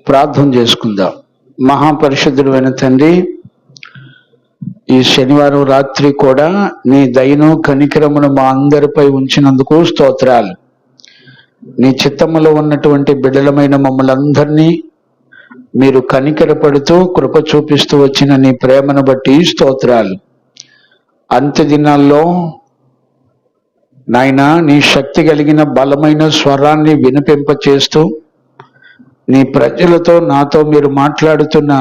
ప్రార్థన చేసుకుందాం. మహాపరిశుద్ధుడైన తండ్రి, ఈ శనివారం రాత్రి కూడా నీ దయను కనికరమును మా అందరిపై ఉంచినందుకు స్తోత్రాలు. నీ చిత్తములో ఉన్నటువంటి బిడ్డలమైన మమ్మల్ని అందరినీ మీరు కనికరపడుతూ కృప చూపిస్తూ వచ్చిన నీ ప్రేమను బట్టి స్తోత్రాలు. అంత్య దినాల్లో నాయనా నీ శక్తి కలిగిన బలమైన స్వరాన్ని వినిపింపచేస్తూ నీ ప్రజలతో నాతో మీరు మాట్లాడుతున్న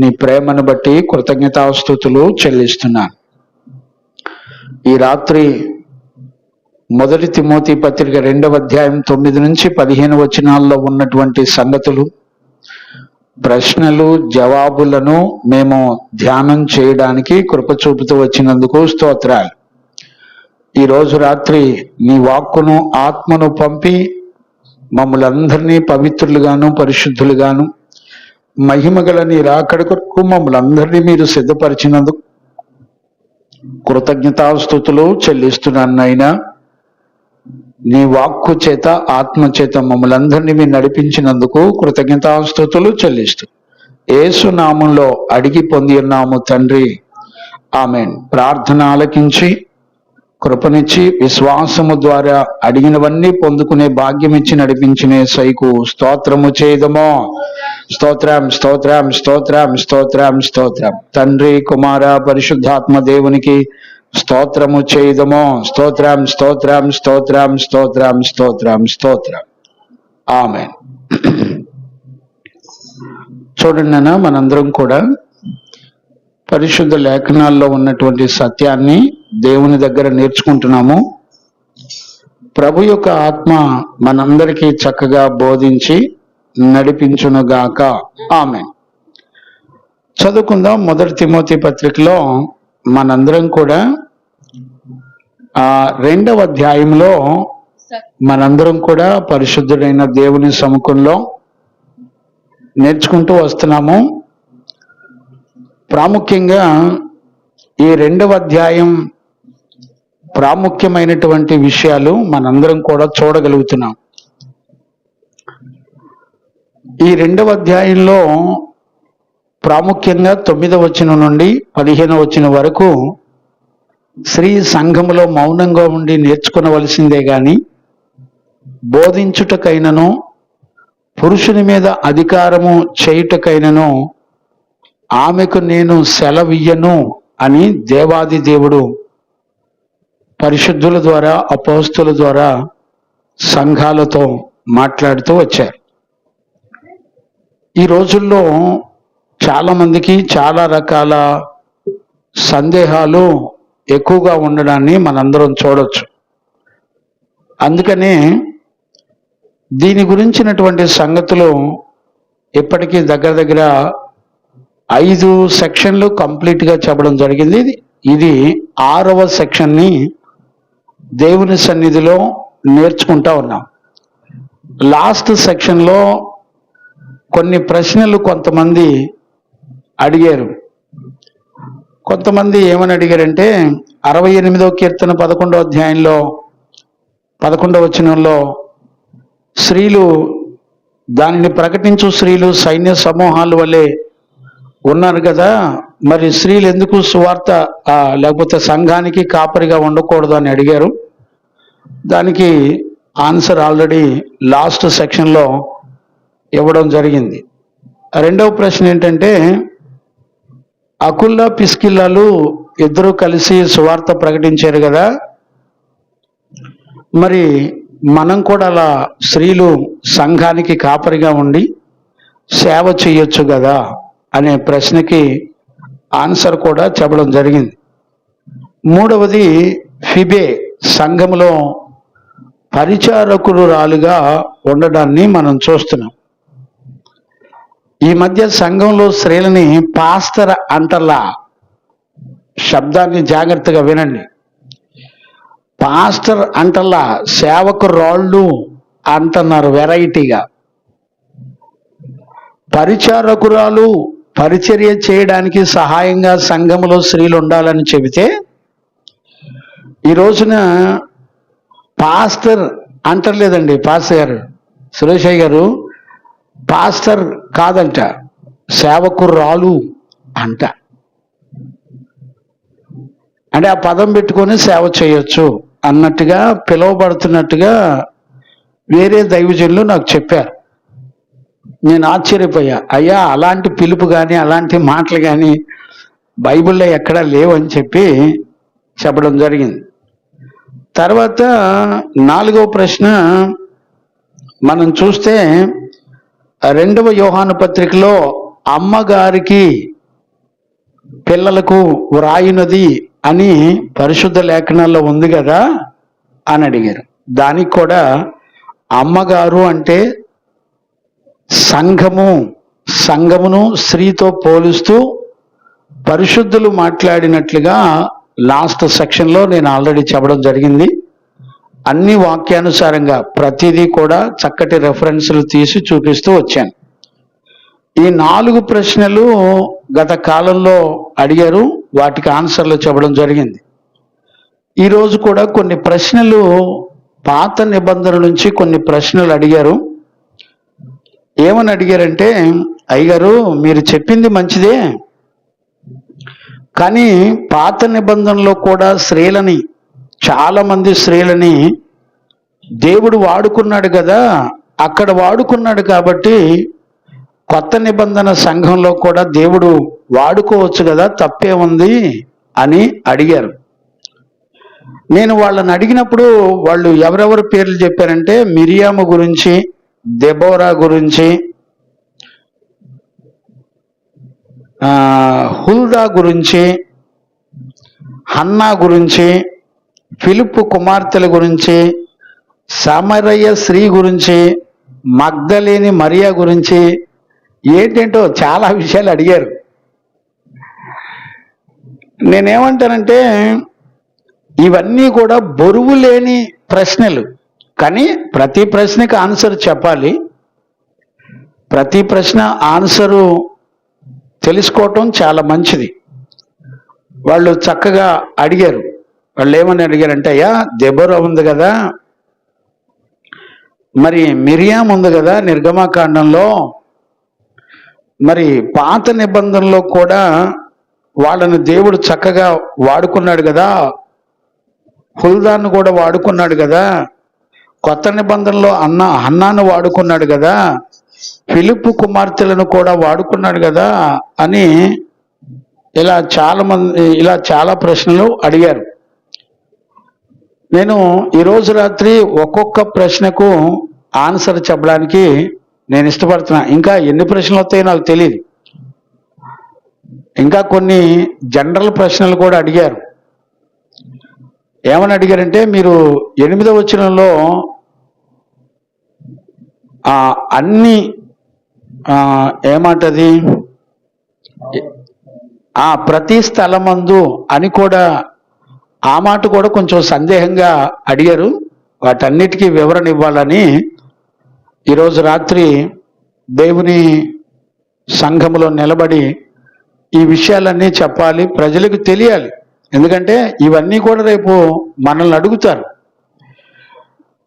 నీ ప్రేమను బట్టి కృతజ్ఞతాస్తుతులు చెల్లిస్తున్నాను. ఈ రాత్రి 1 తిమోతి పత్రిక 2వ అధ్యాయం 9 నుంచి 15 వచనాల్లో ఉన్నటువంటి సంగతులు, ప్రశ్నలు, జవాబులను మేము ధ్యానం చేయడానికి కృప చూపుతూ వచ్చినందుకు స్తోత్రాలు. ఈరోజు రాత్రి నీ వాక్కును ఆత్మను పంపి మమ్మల్ని అందరినీ పవిత్రులుగాను పరిశుద్ధులుగాను మహిమగల నీ రాకడ కొరకు మమ్మల్ని అందరినీ మీరు సిద్ధపరిచినందుకు కృతజ్ఞతాస్తుతులు చెల్లిస్తున్నాను. నాయనా నీ వాక్కు చేత ఆత్మ చేత మమ్మల్ని అందరినీ మీరు నడిపించినందుకు కృతజ్ఞతాస్తుతులు చెల్లిస్తూ యేసు నామంలో అడిగి పొంది ఉన్నాము తండ్రి, ఆమెన్. ప్రార్థన ఆలకించి కృపనిచ్చి విశ్వాసము ద్వారా అడిగినవన్నీ పొందుకునే భాగ్యం ఇచ్చి నడిపించిన యేసయ్యకు స్తోత్రము చేయదమో. స్తోత్రం స్తోత్రం స్తోత్రం స్తోత్రం స్తోత్రం. తండ్రి, కుమార, పరిశుద్ధాత్మ దేవునికి స్తోత్రము చేయదమో. స్తోత్రం స్తోత్రం స్తోత్రం స్తోత్రం స్తోత్రం స్తోత్రం. ఆమేన్. చూడండి నాన్న, మనందరం కూడా పరిశుద్ధ లేఖనాల్లో ఉన్నటువంటి సత్యాన్ని దేవుని దగ్గర నేర్చుకుంటున్నాము. ప్రభు యొక్క ఆత్మ మనందరికీ చక్కగా బోధించి నడిపించునుగాక. ఆమేన్. చదువుకుందాం. 1 తిమోతి పత్రికలో మనందరం కూడా 2వ అధ్యాయంలో మనందరం కూడా పరిశుద్ధుడైన దేవుని సముఖంలో నేర్చుకుంటూ వస్తున్నాము. ప్రాముఖ్యంగా ఈ 2వ అధ్యాయం ప్రాముఖ్యమైనటువంటి విషయాలు మనందరం కూడా చూడగలుగుతున్నాం. ఈ 2వ అధ్యాయంలో ప్రాముఖ్యంగా 9వ వచనం నుండి 15వ వచనం వరకు స్త్రీ సంఘములో మౌనంగా ఉండి నేర్చుకునవలసిందే గాని బోధించుటకైనను పురుషుని మీద అధికారము చేయుటకైనను ఆమెకు నేను సెలవియ్యను అని దేవాది దేవుడు పరిశుద్ధుల ద్వారా, అపోస్తుల ద్వారా సంఘాలతో మాట్లాడుతూ వచ్చారు. ఈ రోజుల్లో చాలా మందికి చాలా రకాల సందేహాలు ఎక్కువగా ఉండడాన్ని మనందరం చూడొచ్చు. అందుకనే దీని గురించినటువంటి సంగతులు ఇప్పటికీ దగ్గర దగ్గర 5 సెక్షన్లు కంప్లీట్గా చెప్పడం జరిగింది. ఇది 6వ సెక్షన్ని దేవుని సన్నిధిలో నేర్చుకుంటా ఉన్నాం. లాస్ట్ సెక్షన్లో కొన్ని ప్రశ్నలు కొంతమంది అడిగారు. కొంతమంది ఏమని అడిగారంటే 68వ కీర్తన 11వ అధ్యాయంలో 11వ వచనంలో స్త్రీలు, దానిని ప్రకటించు స్త్రీలు సైన్య సమూహాల వలె ఉన్నారు కదా, మరి స్త్రీలు ఎందుకు సువార్త లేకపోతే సంఘానికి కాపరిగా ఉండకూడదు అని అడిగారు. దానికి ఆన్సర్ ఆల్రెడీ లాస్ట్ సెక్షన్లో ఇవ్వడం జరిగింది. 2వ ప్రశ్న ఏంటంటే, అకుల్లా పిస్కిల్లాలు ఇద్దరు కలిసి సువార్త ప్రకటించారు కదా, మరి మనం కూడా అలా స్త్రీలు సంఘానికి కాపరిగా ఉండి సేవ చేయొచ్చు కదా అనే ప్రశ్నకి ఆన్సర్ కూడా చెప్పడం జరిగింది. 3వది ఫిబే సంఘములో పరిచారకురాలుగా ఉండడాన్ని మనం చూస్తున్నాం. ఈ మధ్య సంఘంలో స్త్రీలని పాస్టర్ అంటలా. శబ్దాన్ని జాగ్రత్తగా వినండి. పాస్టర్ అంటలా, సేవకురాళ్ళు అంటున్నారు వెరైటీగా. పరిచారకురాలు పరిచర్య చేయడానికి సహాయంగా సంఘములో స్త్రీలు ఉండాలని చెబితే ఈ రోజున పాస్టర్ అంటలేదండి. పాస్టర్ గారు, సురేష్ గారు, పాస్టర్ కాదంట, సేవకురాలు అంట. అంటే ఆ పదం పెట్టుకొని సేవ చేయొచ్చు అన్నట్టుగా పిలువబడుతున్నట్టుగా వేరే దైవజనులు నాకు చెప్పారు. నేను ఆశ్చర్యపోయా. అయ్యా, అలాంటి పిలుపు కానీ అలాంటి మాటలు కానీ బైబిల్లో ఎక్కడా లేవని చెప్పి చెప్పడం జరిగింది. తర్వాత 4వ ప్రశ్న మనం చూస్తే 2వ యోహాను పత్రికలో అమ్మగారికి పిల్లలకు వ్రాయినది అని పరిశుద్ధ లేఖనాల్లో ఉంది కదా అని అడిగారు. దానికి కూడా అమ్మగారు అంటే సంఘమును స్త్రీతో పోలుస్తూ పరిశుద్ధులు మాట్లాడినట్లుగా లాస్ట్ సెక్షన్లో నేను ఆల్రెడీ చెప్పడం జరిగింది. అన్ని వాక్యానుసారంగా ప్రతిదీ కూడా చక్కటి రెఫరెన్స్లు తీసి చూపిస్తూ వచ్చాను. ఈ 4 ప్రశ్నలు గత కాలంలో అడిగారు, వాటికి ఆన్సర్లు చెప్పడం జరిగింది. ఈరోజు కూడా కొన్ని ప్రశ్నలు పాత నిబంధన నుంచి కొన్ని ప్రశ్నలు అడిగారు. ఏమని అడిగారంటే, అయ్యగారు మీరు చెప్పింది మంచిదే, కానీ పాత నిబంధనలో కూడా చాలా మంది స్త్రీలని దేవుడు వాడుకున్నాడు కదా, అక్కడ వాడుకున్నాడు కాబట్టి కొత్త నిబంధన సంఘంలో కూడా దేవుడు వాడుకోవచ్చు కదా, తప్పే ఉంది అని అడిగారు. నేను వాళ్ళని అడిగినప్పుడు వాళ్ళు ఎవరెవరి పేర్లు చెప్పారంటే, మిరియాము గురించి, దెబోరా గురించి, హుల్దా గురించి, హన్నా గురించి, ఫిలిప్పు కుమార్తెల గురించి, సమరయ్య స్త్రీ గురించి, మగ్దలేని మరియా గురించి, ఏంటంటో చాలా విషయాలు అడిగారు. నేనేమంటానంటే, ఇవన్నీ కూడా బరువు లేని ప్రశ్నలు, కానీ ప్రతి ప్రశ్నకి ఆన్సర్ చెప్పాలి. ప్రతి ప్రశ్న ఆన్సరు తెలుసుకోవటం చాలా మంచిది. వాళ్ళు చక్కగా అడిగారు. వాళ్ళు ఏమని అడిగారంటే, అయ్యా దెబోరా ఉంది కదా, మరి మిరియాం ఉంది కదా నిర్గమకాండంలో, మరి పాత నిబంధనలో కూడా వాళ్ళను దేవుడు చక్కగా వాడుకున్నాడు కదా, హుల్దాను కూడా వాడుకున్నాడు కదా, కొత్త నిబంధనలో హన్నాను వాడుకున్నాడు కదా, ఫిలిప్పు కుమార్తెలను కూడా వాడుకున్నాడు కదా అని ఇలా చాలా ప్రశ్నలు అడిగారు. నేను ఈరోజు రాత్రి ఒక్కొక్క ప్రశ్నకు ఆన్సర్ చెప్పడానికి నేను ఇష్టపడుతున్నా. ఇంకా ఎన్ని ప్రశ్నలు వస్తాయో నాకు తెలియదు. ఇంకా కొన్ని జనరల్ ప్రశ్నలు కూడా అడిగారు. ఏమని అడిగారంటే, మీరు 8వ వచనంలో అన్ని ఏమంటది ప్రతి స్థలమందు అని కూడా, ఆ మాట కూడా కొంచెం సందేహంగా అడిగారు. వాటన్నిటికీ వివరణ ఇవ్వాలని ఈరోజు రాత్రి దేవుని సంఘములో నిలబడి ఈ విషయాలన్నీ చెప్పాలి, ప్రజలకు తెలియాలి. ఎందుకంటే ఇవన్నీ కూడా రేపు మనల్ని అడుగుతారు.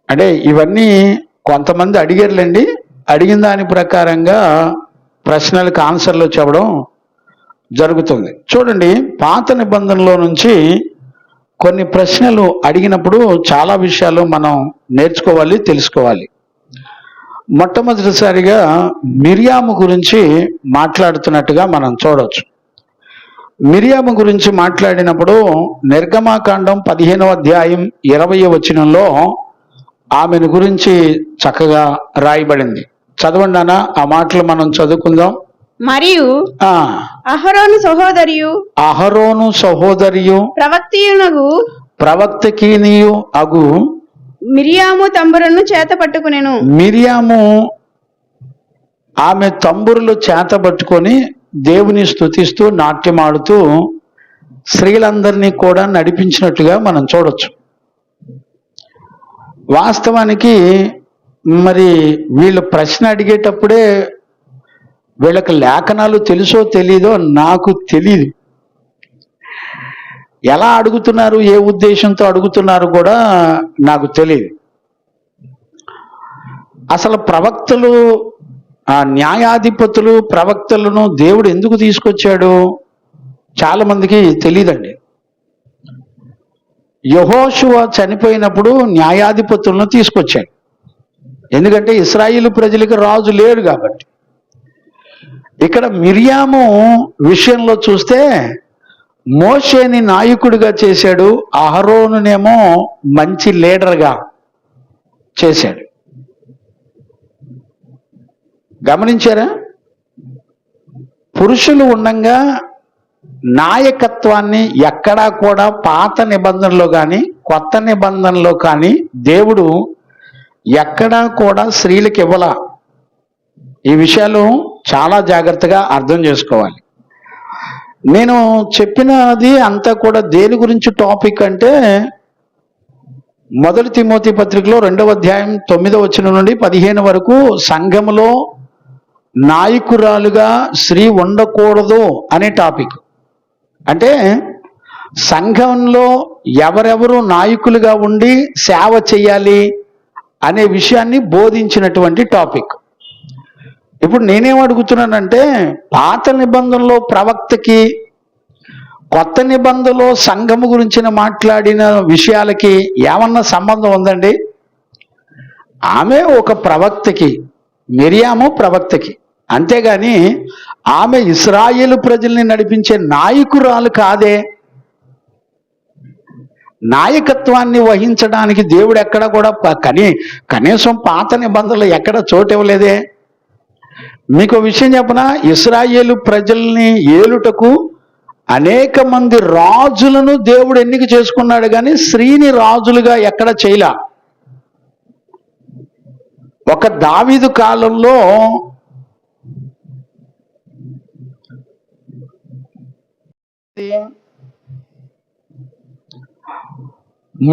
అంటే ఇవన్నీ కొంతమంది అడిగారులేండి, అడిగిన దాని ప్రకారంగా ప్రశ్నలకు ఆన్సర్లు చెప్పడం జరుగుతుంది. చూడండి, పాత నిబంధనలో నుంచి కొన్ని ప్రశ్నలు అడిగినప్పుడు చాలా విషయాలు మనం నేర్చుకోవాలి, తెలుసుకోవాలి. మొట్టమొదటిసారిగా మిరియాము గురించి మాట్లాడుతున్నట్టుగా మనం చూడవచ్చు. మిరియాము గురించి మాట్లాడినప్పుడు నిర్గమకాండం 15వ అధ్యాయం 20వ వచనంలో ఆమెను గురించి చక్కగా రాయబడింది. చదవండి అన్న, ఆ మాటలు మనం చదువుకుందాం. మరియు అహరోను సహోదరియు ప్రవక్తకీనియు అగు మిరియాము తంబురను చేత పట్టుకునేను. మిరియాము ఆమె తంబురులు చేత పట్టుకొని దేవుని స్తుతిస్తూ నాట్యమాడుతూ స్త్రీలందరినీ కూడా నడిపించినట్టుగా మనం చూడొచ్చు. వాస్తవానికి మరి వీళ్ళు ప్రశ్న అడిగేటప్పుడే వీళ్ళకి లేఖనాలు తెలుసో తెలీదో నాకు తెలియదు. ఎలా అడుగుతున్నారు, ఏ ఉద్దేశంతో అడుగుతున్నారు కూడా నాకు తెలియదు. అసలు ప్రవక్తలు ఆ న్యాయాధిపతులు ప్రవక్తలను దేవుడు ఎందుకు తీసుకొచ్చాడు చాలా మందికి తెలియదండి. యెహోషువ చనిపోయినప్పుడు న్యాయాధిపతులను తీసుకొచ్చాడు. ఎందుకంటే ఇశ్రాయేలు ప్రజలకు రాజు లేడు కాబట్టి. ఇక్కడ మిర్యాము విషయంలో చూస్తే మోషేని నాయకుడిగా చేశాడు, అహరోనునేమో మంచి లీడర్గా చేశాడు. గమనించారా? పురుషులు ఉండంగా నాయకత్వాన్ని ఎక్కడా కూడా పాత నిబంధనలో కానీ కొత్త నిబంధనలో కానీ దేవుడు ఎక్కడా కూడా స్త్రీలకు ఇవ్వాల. ఈ విషయాలు చాలా జాగ్రత్తగా అర్థం చేసుకోవాలి. నేను చెప్పినది అంతా కూడా దేని గురించి టాపిక్ అంటే 1 తిమోతి పత్రికలో 2వ అధ్యాయం 9వ వచనం నుండి 15 వరకు సంఘములో నాయకురాలుగా స్త్రీ ఉండకూడదు అనే టాపిక్. అంటే సంఘంలో ఎవరెవరు నాయకులుగా ఉండి సేవ చేయాలి అనే విషయాన్ని బోధించినటువంటి టాపిక్. ఇప్పుడు నేనేం అడుగుతున్నానంటే పాత నిబంధనలో ప్రవక్తకి కొత్త నిబంధనలో సంఘము గురించిన మాట్లాడిన విషయాలకి ఏమన్నా సంబంధం ఉందండి? ఆమె ఒక ప్రవక్తకి, మిరియాము ప్రవక్తకి, అంతేగాని ఆమె ఇశ్రాయేలు ప్రజల్ని నడిపించే నాయకురాలు కాదే. నాయకత్వాన్ని వహించడానికి దేవుడు ఎక్కడ కూడా కనీసం పాత నిబంధనలు ఎక్కడ చోటు ఇవ్వలేదే. మీకు విషయం చెప్పనా, ఇశ్రాయేలు ప్రజల్ని ఏలుటకు అనేక మంది రాజులను దేవుడు ఎన్నిక చేసుకున్నాడు, కానీ స్త్రీని రాజులుగా ఎక్కడ చేయలా. ఒక దావీదు కాలంలో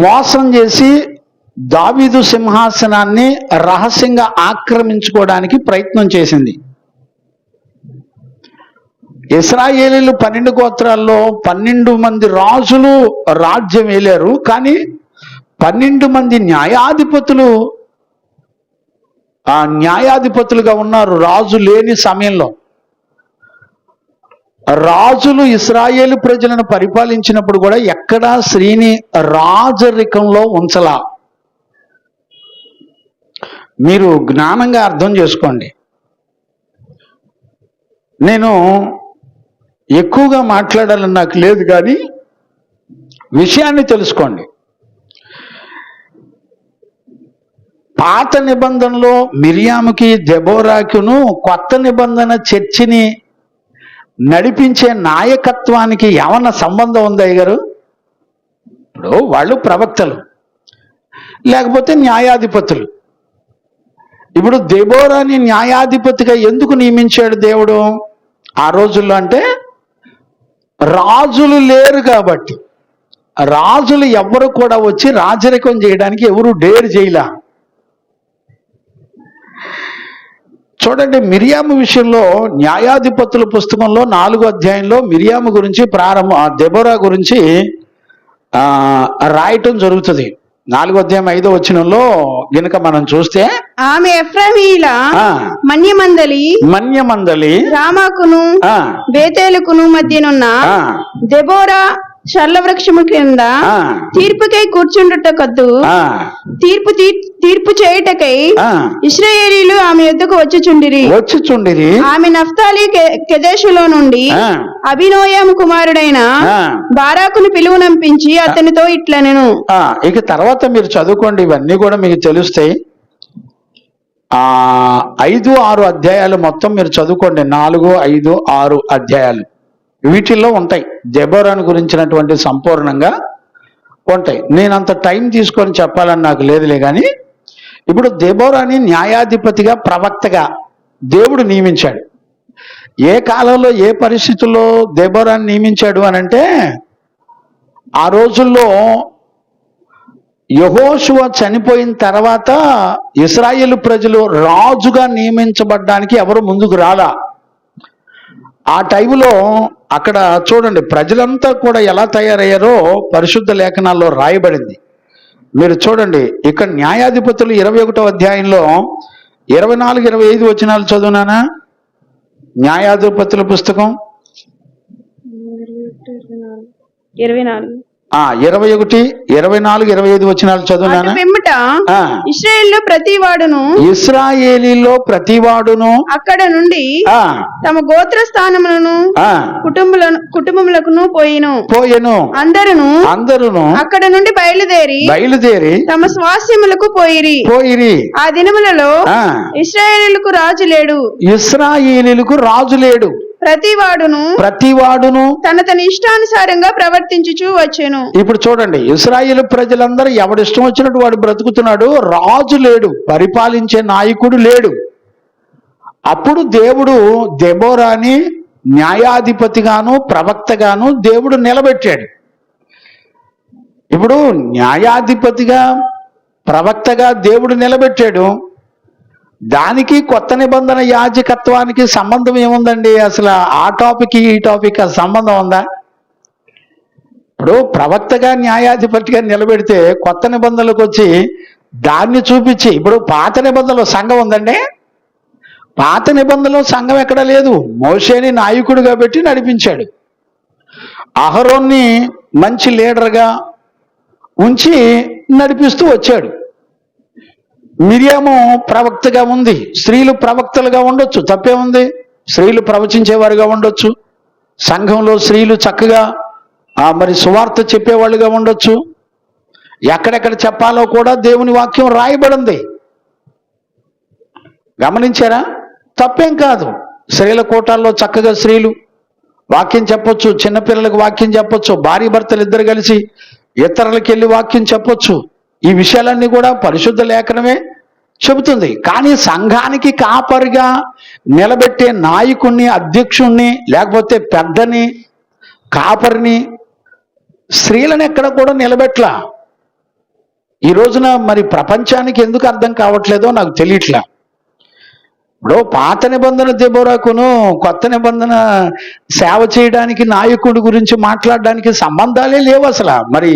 మోసం చేసి దావీదు సింహాసనాన్ని రహస్యంగా ఆక్రమించుకోవడానికి ప్రయత్నం చేసింది. ఇశ్రాయేలీలు 12 గోత్రాల్లో 12 మంది రాజులు రాజ్యం ఏలారు, కానీ 12 మంది న్యాయాధిపతులు న్యాయాధిపతులుగా ఉన్నారు రాజు లేని సమయంలో. రాజులు ఇశ్రాయేలు ప్రజలను పరిపాలించినప్పుడు కూడా ఎక్కడా స్త్రీని రాజరికంలో ఉంచలా. మీరు జ్ఞానంగా అర్థం చేసుకోండి. నేను ఎక్కువగా మాట్లాడాలని నాకు లేదు, కానీ విషయాన్ని తెలుసుకోండి. పాత నిబంధనలో మిరియాముకి దెబోరాకును కొత్త నిబంధన చర్చిని నడిపించే నాయకత్వానికి ఏమన్నా సంబంధం ఉందా అయ్యగారు? ఇప్పుడు వాళ్ళు ప్రవక్తలు లేకపోతే న్యాయాధిపతులు. ఇప్పుడు దెబోరాని న్యాయాధిపతిగా ఎందుకు నియమించాడు దేవుడు ఆ రోజుల్లో అంటే రాజులు లేరు కాబట్టి. రాజులు ఎవరు కూడా వచ్చి రాజరికం చేయడానికి ఎవరు డేర్ చేయలా. చూడండి, మిరియాము విషయంలో న్యాయాధిపతుల పుస్తకంలో 4వ అధ్యాయంలో మిరియాము గురించి దెబోరా గురించి రాయటం జరుగుతుంది. 4వ అధ్యాయం 5వ వచనంలో గనుక మనం చూస్తే ఆమె ఎఫ్రాయిమీయుల మన్యమందలి రామాకును బేతేలుకును మధ్యనున్న దెబోరా శర్లవృక్షము క్రింద తీర్పుకై కూర్చుండుటకద్దు తీర్పు చేయుటకై ఇశ్రాయేలీయులు ఆమె యొద్దకు వచ్చుచుండిరి. ఆమె నఫ్తాలి కెదెషులో నుండి అబీనోయము కుమారుడైన బారాకును పిలువనంపించి అతనితో ఇట్లనెను. ఇక తర్వాత మీరు చదువుకోండి, ఇవన్నీ కూడా మీకు తెలుస్తాయి. 5, 6 అధ్యాయాలు మొత్తం మీరు చదువుకోండి. 4, 5, 6 అధ్యాయాలు వీటిల్లో ఉంటాయి. దెబోరాను గురించినటువంటి సంపూర్ణంగా ఉంటాయి. నేను అంత టైం తీసుకొని చెప్పాలని నాకు లేదులే, కానీ ఇప్పుడు దెబోరాని న్యాయాధిపతిగా ప్రవక్తగా దేవుడు నియమించాడు. ఏ కాలంలో ఏ పరిస్థితుల్లో దెబోరాని నియమించాడు అనంటే ఆ రోజుల్లో యెహోషువ చనిపోయిన తర్వాత ఇశ్రాయేలు ప్రజలు రాజుగా నియమించబడ్డానికి ఎవరు ముందుకు రాలా. ఆ టైంలో అక్కడ చూడండి, ప్రజలంతా కూడా ఎలా తయారయ్యారో పరిశుద్ధ లేఖనాల్లో రాయబడింది. మీరు చూడండి, ఇక్కడ న్యాయాధిపతులు 21వ అధ్యాయంలో 24, 25 వచనాలు చదువునానా? న్యాయాధిపతుల పుస్తకం 24. 21, 24, 25 వచనాలు చదువునానా? పిమ్మట ఇశ్రాయేలులో ప్రతివాడును అక్కడ నుండి తమ గోత్ర స్థానములను కుటుంబములకు పోయెను. అందరును అక్కడ నుండి బయలుదేరి తమ స్వాస్యములకు పోయిరి. ఆ దినములలో ఇశ్రాయేలుకు రాజు లేడు. ప్రతివాడును తన ఇష్టానుసారంగా ప్రవర్తించుచు వచ్చెను. ఇప్పుడు చూడండి, ఇశ్రాయేలు ప్రజలందరూ ఎవడిష్టం వచ్చినట్టు వాడు బ్రతుకుతున్నాడు. రాజు లేడు, పరిపాలించే నాయకుడు లేడు. అప్పుడు దేవుడు దెబోరాని న్యాయాధిపతిగాను ప్రవక్తగాను దేవుడు నిలబెట్టాడు. ఇప్పుడు న్యాయాధిపతిగా ప్రవక్తగా దేవుడు నిలబెట్టాడు. దానికి కొత్త నిబంధన యాజకత్వానికి సంబంధం ఏముందండి? అసలు ఆ టాపిక్ ఈ టాపిక్ సంబంధం ఉందా? ఇప్పుడు ప్రవక్తగా న్యాయాధిపతిగా నిలబెడితే కొత్త నిబంధనలకు వచ్చి దాన్ని చూపించి, ఇప్పుడు పాత నిబంధనలో సంఘం ఉందండి. పాత నిబంధనలో సంఘం ఎక్కడ లేదు. మోషేని నాయకుడిగా పెట్టి నడిపించాడు. అహరోన్ని మంచి లీడర్గా ఉంచి నడిపిస్తూ వచ్చాడు. మిరియాము ప్రవక్తగా ఉంది. స్త్రీలు ప్రవక్తలుగా ఉండొచ్చు, తప్పే ఉంది. స్త్రీలు ప్రవచించేవారుగా ఉండొచ్చు. సంఘంలో స్త్రీలు చక్కగా మరి సువార్త చెప్పేవాళ్ళుగా ఉండొచ్చు. ఎక్కడెక్కడ చెప్పాలో కూడా దేవుని వాక్యం రాయబడింది. గమనించారా? తప్పేం కాదు. స్త్రీల కోటాల్లో చక్కగా స్త్రీలు వాక్యం చెప్పొచ్చు, చిన్నపిల్లలకు వాక్యం చెప్పొచ్చు, భార్య భర్తలు ఇద్దరు కలిసి ఇతరులకు వెళ్ళి వాక్యం చెప్పొచ్చు. ఈ విషయాలన్నీ కూడా పరిశుద్ధ లేఖనమే చెబుతుంది. కానీ సంఘానికి కాపరిగా నిలబెట్టే నాయకుణ్ణి, అధ్యక్షుణ్ణి, లేకపోతే పెద్దని, కాపరిని, స్త్రీలను ఎక్కడ కూడా నిలబెట్టలా. ఈ రోజున మరి ప్రపంచానికి ఎందుకు అర్థం కావట్లేదో నాకు తెలియట్లా. ఇప్పుడు పాత నిబంధన దెబోరాకును కొత్త నిబంధన సేవ చేయడానికి నాయకుడి గురించి మాట్లాడడానికి సంబంధాలే లేవు అసలు. మరి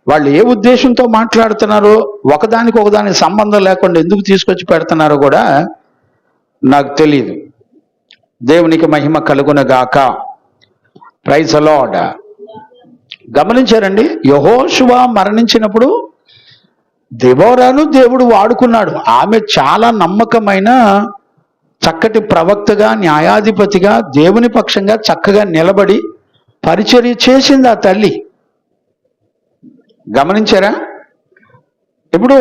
వాళ్ళు ఏ ఉద్దేశంతో మాట్లాడుతున్నారో, ఒకదానికి సంబంధం లేకుండా ఎందుకు తీసుకొచ్చి పెడుతున్నారో కూడా నాకు తెలియదు. దేవునికి మహిమ కలుగునగాక. Praise the Lord. గమనించారండి, యెహోషువ మరణించినప్పుడు దెబోరాను దేవుడు వాడుకున్నాడు. ఆమె చాలా నమ్మకమైన చక్కటి ప్రవక్తగా, న్యాయాధిపతిగా, దేవుని పక్షంగా చక్కగా నిలబడి పరిచర్య చేసింది ఆ తల్లి. గమనించారా? ఇప్పుడు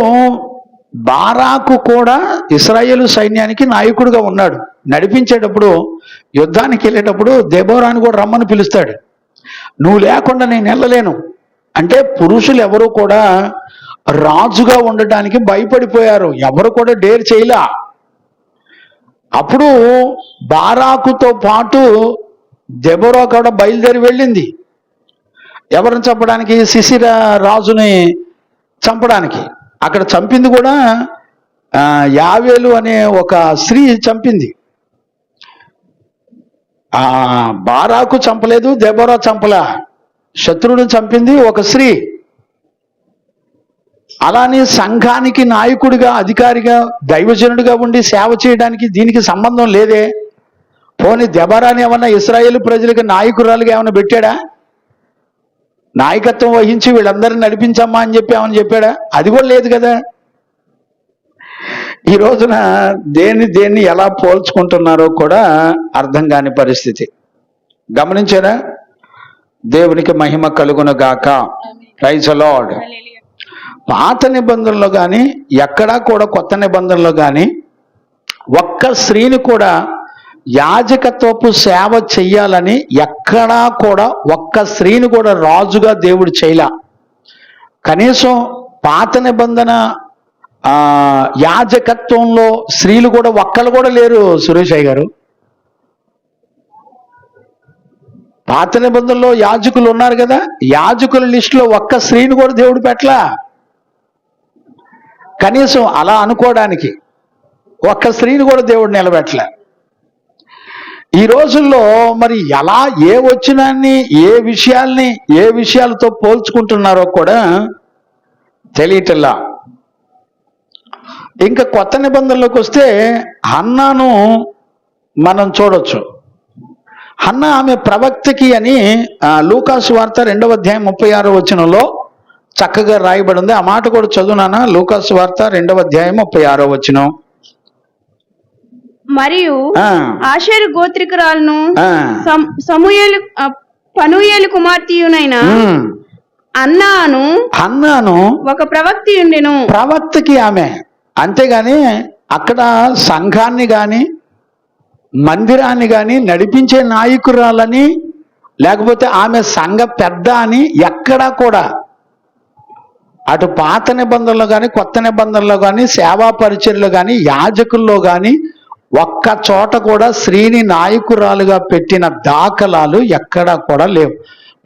బారాకు కూడా ఇశ్రాయేలు సైన్యానికి నాయకుడిగా ఉన్నాడు. నడిపించేటప్పుడు, యుద్ధానికి వెళ్ళేటప్పుడు దెబోరాను కూడా రమ్మని పిలుస్తాడు. నువ్వు లేకుండా నేను వెళ్ళలేను అంటే పురుషులు ఎవరు కూడా రాజుగా ఉండటానికి భయపడిపోయారు. ఎవరు కూడా డేర్ చేయలా. అప్పుడు బారాకుతో పాటు దెబోరా కూడా బయలుదేరి వెళ్ళింది. ఎవరిని చంపడానికి? సిసిరా రాజుని చంపడానికి. అక్కడ చంపింది కూడా యావేలు అనే ఒక స్త్రీ చంపింది. బారాకు చంపలేదు, దెబోరా చంపలా. శత్రువుని చంపింది ఒక స్త్రీ. అలానే సంఘానికి నాయకుడిగా, అధికారిగా, దైవజనుడిగా ఉండి సేవ చేయడానికి దీనికి సంబంధం లేదే. పోనీ దెబోరాని ఏమన్నా ఇశ్రాయేలు ప్రజలకు నాయకురాలుగా ఏమైనా పెట్టాడా? నాయకత్వం వహించి వీళ్ళందరినీ నడిపించమ్మా అని చెప్పి ఏమని చెప్పాడా? అది కూడా లేదు కదా. ఈ రోజున దేన్ని ఎలా పోల్చుకుంటున్నారో కూడా అర్థం కాని పరిస్థితి. గమనించారా? దేవునికి మహిమ కలుగునగాక. Praise the Lord. పాత నిబంధనలో కానీ, ఎక్కడా కూడా కొత్త నిబంధనలో కానీ ఒక్క స్త్రీని కూడా యాజకత్వపు సేవ చెయ్యాలని ఎక్కడా కూడా ఒక్క స్త్రీని కూడా రాజుగా దేవుడు చేయలా. కనీసం పాత నిబంధన యాజకత్వంలో స్త్రీలు కూడా ఒక్కళ్ళు కూడా లేరు. సురేష్ అయ్య గారు, పాత నిబంధనలో యాజకులు ఉన్నారు కదా, యాజకుల లిస్టులో ఒక్క స్త్రీని కూడా దేవుడు పెట్టలా. కనీసం అలా అనుకోవడానికి ఒక్క స్త్రీని కూడా దేవుడు నిలబెట్టలే. ఈ రోజుల్లో మరి ఎలా ఏ వచ్చినాన్ని, ఏ విషయాలతో పోల్చుకుంటున్నారో కూడా తెలియటల్లా. ఇంకా కొత్త నిబంధనలోకి వస్తే హన్నాను మనం చూడొచ్చు. హన్నా ఆమె ప్రవక్తకి అని లూకాసు వార్త 2వ అధ్యాయం 36వ వచనంలో చక్కగా రాయబడి ఉంది. ఆ మాట కూడా చదువునానా? లూకాసు వార్త 2వ అధ్యాయం 36వ వచనం. మరియు ఆషేరు గోత్రికురాలను సమూయేలు పనూయేలు కుమార్తెయునైన అన్నాను ఒక ప్రవక్తి ఉండెను. ప్రవక్తకి ఆమె, అంతేగాని అక్కడ సంఘాన్ని గాని మందిరాన్ని గాని నడిపించే నాయకురాలని, లేకపోతే ఆమె సంఘ పెద్ద అని ఎక్కడా కూడా అటు పాత నిబంధనలో కానీ కొత్త నిబంధనలో కానీ సేవా పరిచర్లో కానీ యాజకుల్లో కానీ ఒక్క చోట కూడా స్త్రీని నాయకురాలుగా పెట్టిన దాఖలాలు ఎక్కడా కూడా లేవు.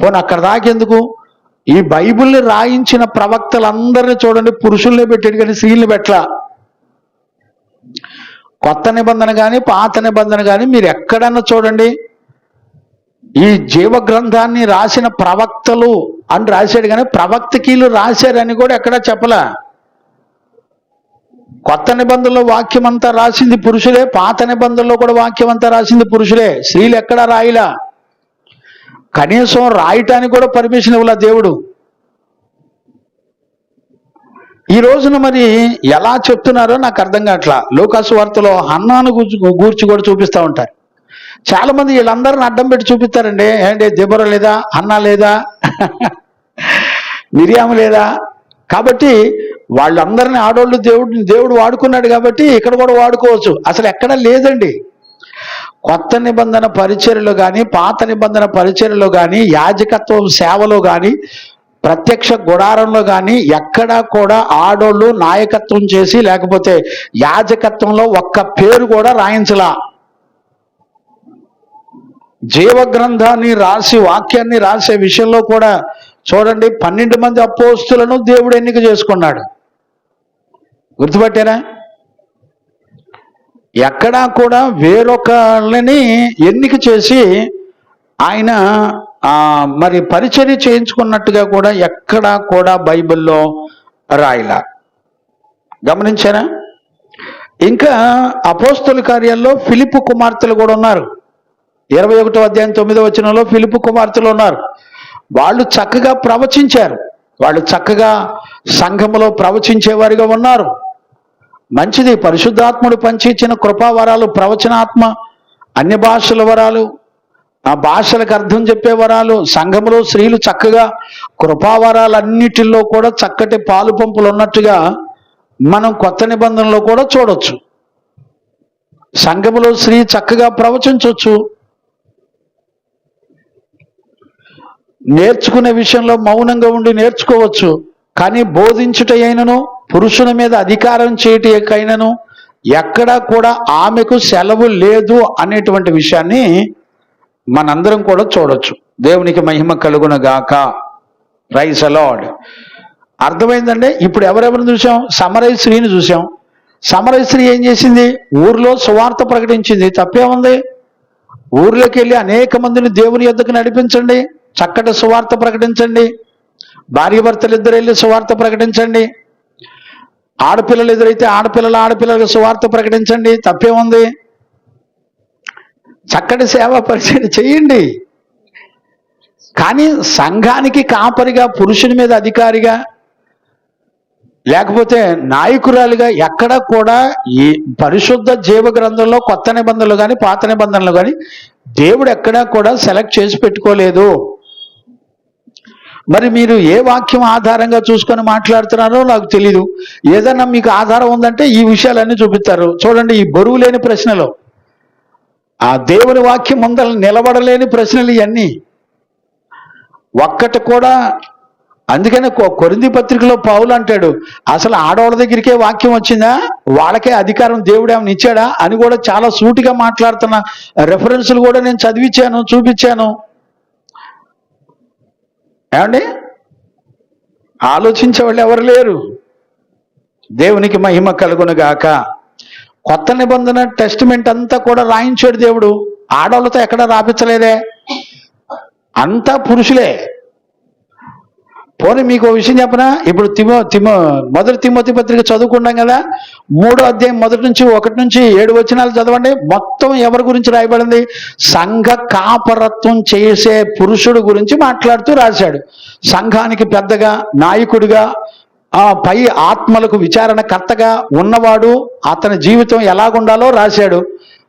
పోనీ అక్కడ దాకెందుకు, ఈ బైబిల్ని రాయించిన ప్రవక్తలందరినీ చూడండి, పురుషుల్ని పెట్టాడు కానీ స్త్రీని పెట్టలా. కొత్త నిబంధన కానీ పాత నిబంధన కానీ మీరు ఎక్కడన్నా చూడండి, ఈ జీవ గ్రంథాన్ని రాసిన ప్రవక్తలు అని రాశాడు కానీ ప్రవక్తకీలు రాశారని కూడా ఎక్కడా చెప్పలా. కొత్త నిబంధనలో వాక్యం అంతా రాసింది పురుషులే, పాత నిబంధనలో కూడా వాక్యం అంతా రాసింది పురుషులే, స్త్రీలు ఎక్కడా రాయిలా. కనీసం రాయటానికి కూడా పర్మిషన్ ఇవ్వలా దేవుడు. ఈ రోజున మరి ఎలా చెప్తున్నారో నాకు అర్థం కావట్లా. లూకాసు వార్తలో హన్నాను గూర్చి కూడా చూపిస్తూ ఉంటారు. చాలా మంది వీళ్ళందరిని అడ్డం పెట్టి చూపిస్తారండి. ఏంటి, దెబొరా లేదా, హన్నా లేదా, మిరియాము లేదా? కాబట్టి వాళ్ళందరినీ ఆడోళ్ళు దేవుడు వాడుకున్నాడు కాబట్టి ఇక్కడ కూడా వాడుకోవచ్చు. అసలు ఎక్కడ లేదండి. కొత్త నిబంధన పరిచర్యలో కానీ పాత నిబంధన పరిచర్యలో కానీ యాజకత్వం సేవలో కానీ ప్రత్యక్ష గుడారంలో కానీ ఎక్కడా కూడా ఆడోళ్ళు నాయకత్వం చేసి లేకపోతే యాజకత్వంలో ఒక్క పేరు కూడా రాయించలా. జీవ గ్రంథాన్ని రాసి వాక్యాన్ని రాసే విషయంలో కూడా చూడండి, 12 మంది అపోస్తులను దేవుడు ఎన్నిక చేసుకున్నాడు. గుర్తుపట్టారా? ఎక్కడా కూడా వేరొకళ్ళని ఎన్నిక చేసి ఆయన మరి పరిచర్య చేయించుకున్నట్టుగా కూడా ఎక్కడా కూడా బైబిల్లో రాయలా. గమనించారా? ఇంకా అపోస్తల కార్యాల్లో ఫిలిప్పు కుమార్తెలు కూడా ఉన్నారు. 21వ అధ్యాయం 9వ వచనంలో ఫిలిప్పు కుమార్తెలు ఉన్నారు. వాళ్ళు చక్కగా ప్రవచించారు. వాళ్ళు చక్కగా సంఘములో ప్రవచించేవారిగా ఉన్నారు. మంచిది. పరిశుద్ధాత్ముడు పంచిచ్చిన కృపావరాలు, ప్రవచనాత్మ, అన్య భాషల వరాలు, ఆ భాషలకు అర్థం చెప్పే వరాలు, సంఘములో స్త్రీలు చక్కగా కృపావరాలన్నిటిలో కూడా చక్కటి పాలు పంపులు ఉన్నట్టుగా మనం కొత్త నిబంధనలో కూడా చూడొచ్చు. సంఘములో స్త్రీ చక్కగా ప్రవచించవచ్చు. నేర్చుకునే విషయంలో మౌనంగా ఉండి నేర్చుకోవచ్చు. కానీ బోధించుట అయినను పురుషుని మీద అధికారం చేయటకైనను ఎక్కడా కూడా ఆమెకు సెలవు లేదు అనేటువంటి విషయాన్ని మనందరం కూడా చూడొచ్చు. దేవునికి మహిమ కలుగును గాక. Praise the Lord. అర్థమైందండి? ఇప్పుడు ఎవరెవరిని చూసాం? సమరయ స్త్రీని చూసాం. సమరయ స్త్రీ ఏం చేసింది? ఊర్లో సువార్త ప్రకటించింది. తప్పేముంది? ఊర్లోకి వెళ్ళి అనేక మందిని దేవుని యొద్దకు నడిపించండి, చక్కటి సువార్త ప్రకటించండి. భార్య భర్తలు ఇద్దరు వెళ్ళి సువార్త ప్రకటించండి. ఆడపిల్లలు ఎదురైతే ఆడపిల్లలకు సువార్త ప్రకటించండి. తప్పేముంది? చక్కటి సేవా పరిచయం చేయండి. కానీ సంఘానికి కాపరిగా, పురుషుని మీద అధికారిగా, లేకపోతే నాయకురాలుగా ఎక్కడ కూడా ఈ పరిశుద్ధ జీవ గ్రంథంలో కొత్త నిబంధనలు కానీ పాత నిబంధనలు కానీ దేవుడు ఎక్కడా కూడా సెలెక్ట్ చేసి పెట్టుకోలేదు. మరి మీరు ఏ వాక్యం ఆధారంగా చూసుకొని మాట్లాడుతున్నారో నాకు తెలీదు. ఏదన్నా మీకు ఆధారం ఉందంటే ఈ విషయాలన్నీ చూపిస్తారు. చూడండి, ఈ బరువు లేని ప్రశ్నలు, ఆ దేవుని వాక్యం ముందర నిలబడలేని ప్రశ్నలు ఇవన్నీ ఒక్కటి కూడా. అందుకనే కొరింథీ పత్రికలో పౌలు అంటాడు, అసలు ఆడవాళ్ళ దగ్గరికే వాక్యం వచ్చిందా, వాళ్ళకే అధికారం దేవుడు ఏమైనా ఇచ్చాడా అని కూడా చాలా సూటిగా మాట్లాడుతున్న రెఫరెన్సులు కూడా నేను చదివించాను, చూపించాను. ఏమండి? ఆలోచించే వాళ్ళు ఎవరు లేరు. దేవునికి మహిమ కలుగును గాక. కొత్త నిబంధన టెస్టిమెంట్ అంతా కూడా రాయించాడు దేవుడు. ఆడవాళ్ళతో ఎక్కడ రాపించలేదే, అంతా పురుషులే. పోనీ మీకు ఒక విషయం చెప్పనా, ఇప్పుడు మొదటి తిమోతి పత్రిక చదువుకున్నాం కదా, 3వ అధ్యాయం మొదటి నుంచి 1 నుంచి 7 వచనాలు చదవండి. మొత్తం ఎవరి గురించి రాయబడింది? సంఘ కాపరత్వం చేసే పురుషుడు గురించి మాట్లాడుతూ రాశాడు. సంఘానికి పెద్దగా, నాయకుడిగా, పై ఆత్మలకు విచారణకర్తగా ఉన్నవాడు, అతని జీవితం ఎలాగుండాలో రాశాడు.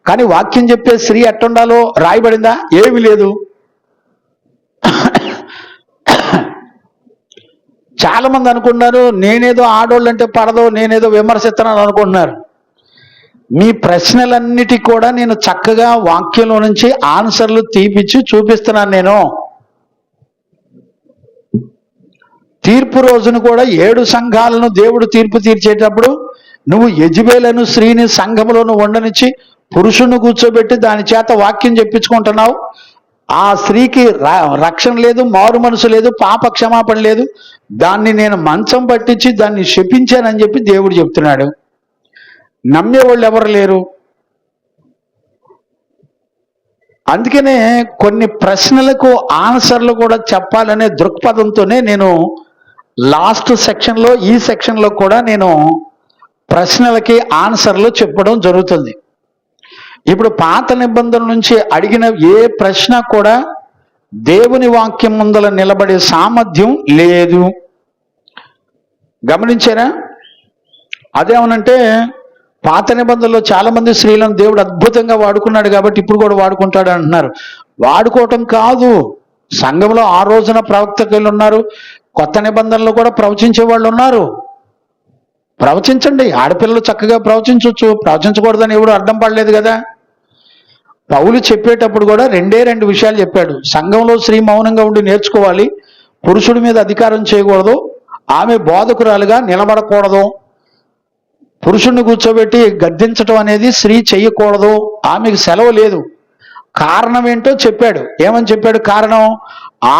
కానీ వాక్యం చెప్పే స్త్రీ ఎట్టుండాలో రాయబడిందా? ఏమీ లేదు. చాలా మంది అనుకుంటున్నారు నేనేదో ఆడోళ్ళంటే పడదో, నేనేదో విమర్శిస్తున్నాను అనుకుంటున్నారు. మీ ప్రశ్నలన్నిటికీ కూడా నేను చక్కగా వాక్యంలో నుంచి ఆన్సర్లు తీపిచ్చి చూపిస్తున్నాను. నేను తీర్పు రోజును కూడా 7 సంఘాలను దేవుడు తీర్పు తీర్చేటప్పుడు నువ్వు యెజబెలను స్త్రీని సంఘములోను ఉండనిచ్చి పురుషుని కూర్చోబెట్టి దాని చేత వాక్యం చెప్పించుకుంటున్నావు. ఆ స్త్రీకి రక్షణ లేదు, మారు మనసు లేదు, పాప క్షమాపణ లేదు. దాన్ని నేను మంచం పట్టించి దాన్ని శపించానని చెప్పి దేవుడు చెప్తున్నాడు. నమ్మేవాళ్ళు ఎవరు లేరు. అందుకనే కొన్ని ప్రశ్నలకు ఆన్సర్లు కూడా చెప్పాలనే దృక్పథంతోనే నేను లాస్ట్ సెక్షన్లో, ఈ సెక్షన్లో కూడా నేను ప్రశ్నలకి ఆన్సర్లు చెప్పడం జరుగుతుంది. ఇప్పుడు పాత నిబంధన నుంచి అడిగిన ఏ ప్రశ్న కూడా దేవుని వాక్యం ముందల నిలబడే సామర్థ్యం లేదు. గమనించారా? అదేమనంటే పాత నిబంధనలో చాలా మంది స్త్రీలను దేవుడు అద్భుతంగా వాడుకున్నాడు కాబట్టి ఇప్పుడు కూడా వాడుకుంటాడు అంటున్నారు. వాడుకోవటం కాదు, సంఘంలో ఆ రోజున ప్రవక్తలు ఉన్నారు, కొత్త నిబంధనలు కూడా ప్రవచించే వాళ్ళు ఉన్నారు. ప్రవచించండి, ఆడపిల్లలు చక్కగా ప్రవచించవచ్చు, ప్రవచించకూడదని ఎవడు అడ్డం పడలేదు కదా. పౌలు చెప్పేటప్పుడు కూడా 2 విషయాలు చెప్పాడు. సంఘంలో స్త్రీ మౌనంగా ఉండి నేర్చుకోవాలి, పురుషుడి మీద అధికారం చేయకూడదు, ఆమె బోధకురాలుగా నిలబడకూడదు, పురుషుడిని కూర్చోబెట్టి గద్దించడం అనేది స్త్రీ చెయ్యకూడదు, ఆమెకు సెలవు లేదు. కారణం ఏంటో చెప్పాడు. ఏమని చెప్పాడు? కారణం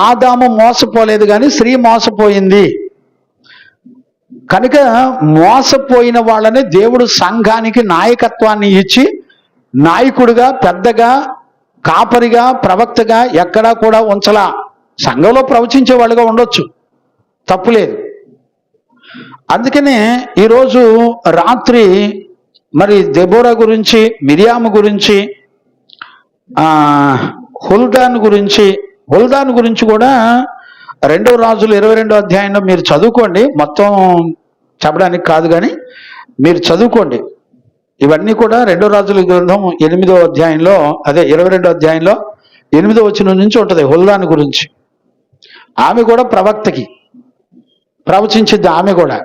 ఆదాము మోసపోలేదు కానీ స్త్రీ మోసపోయింది. కనుక మోసపోయిన వాళ్ళని దేవుడు సంఘానికి నాయకత్వాన్ని ఇచ్చి నాయకుడిగా, పెద్దగా, కాపరిగా, ప్రవక్తగా ఎక్కడా కూడా ఉంచలా. సంఘంలో ప్రవచించే వాళ్ళుగా ఉండొచ్చు, తప్పులేదు. అందుకనే ఈరోజు రాత్రి మరి దెబోరా గురించి, మిరియాము గురించి, హుల్దాన్ గురించి కూడా 2వ రాజులు 22వ అధ్యాయంలో మీరు చదువుకోండి. మొత్తం చెప్పడానికి కాదు కానీ మీరు చదువుకోండి. ఇవన్నీ కూడా 2వ రాజుల గ్రంథం 8వ అధ్యాయంలో, అదే 22వ అధ్యాయంలో 8వ వచనం నుంచి ఉంటుంది హుల్దాన్ గురించి. ఆమె కూడా ప్రవక్తకి ప్రవచించింది. ఆమె కూడా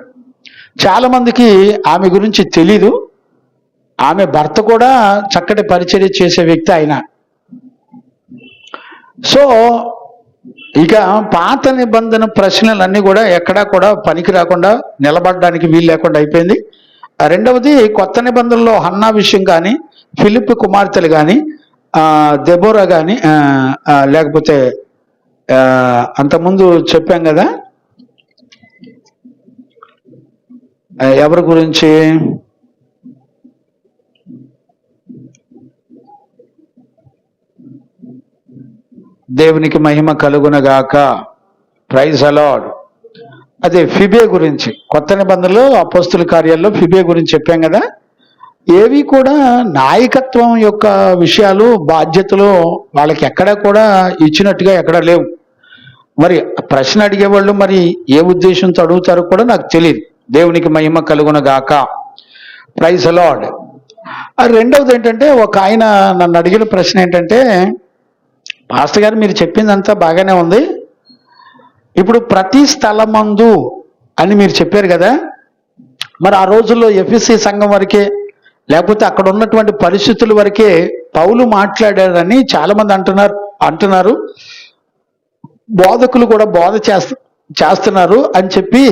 చాలా మందికి ఆమె గురించి తెలీదు. ఆమె భర్త కూడా చక్కటి పరిచర్య చేసే వ్యక్తి ఆయన. సో ఇక పాత నిబంధన ప్రశ్నలన్నీ కూడా ఎక్కడా కూడా పనికి రాకుండా, నిలబడడానికి వీలు లేకుండా అయిపోయింది. రెండవది, కొత్త నిబంధనలో హన్నా విషయం కానీ, ఫిలిప్ కుమార్తెలు కానీ, దెబోరా కానీ, లేకపోతే అంతకుముందు చెప్పాం కదా ఎవరి గురించి, దేవునికి మహిమ కలుగునగాక, ప్రైజ్ ది లార్డ్. అదే ఫిబే గురించి, కొత్త నిబంధనలో అపోస్తుల కార్యాల్లో ఫిబే గురించి చెప్పాం కదా. ఏవి కూడా నాయకత్వం యొక్క విషయాలు, బాధ్యతలు వాళ్ళకి ఎక్కడా కూడా ఇచ్చినట్టుగా ఎక్కడా లేవు. మరి ప్రశ్న అడిగేవాళ్ళు మరి ఏ ఉద్దేశంతో అడుగుతారో కూడా నాకు తెలియదు. దేవునికి మహిమ కలుగునగాక, ప్రైజ్ ది లార్డ్. రెండవది ఏంటంటే, ఒక ఆయన నన్ను అడిగిన ప్రశ్న ఏంటంటే, పాస్టర్ గారు మీరు చెప్పిందంతా బాగానే ఉంది, ఇప్పుడు ప్రతి స్థలమందు అని మీరు చెప్పారు కదా, మరి ఆ రోజుల్లో ఎఫ్ఎస్సి సంఘం వరకే, లేకపోతే అక్కడ ఉన్నటువంటి పరిస్థితుల వరకే పౌలు మాట్లాడారని చాలా మంది అంటున్నారు, బోధకులు కూడా బోధ చేస్తున్నారు అని చెప్పి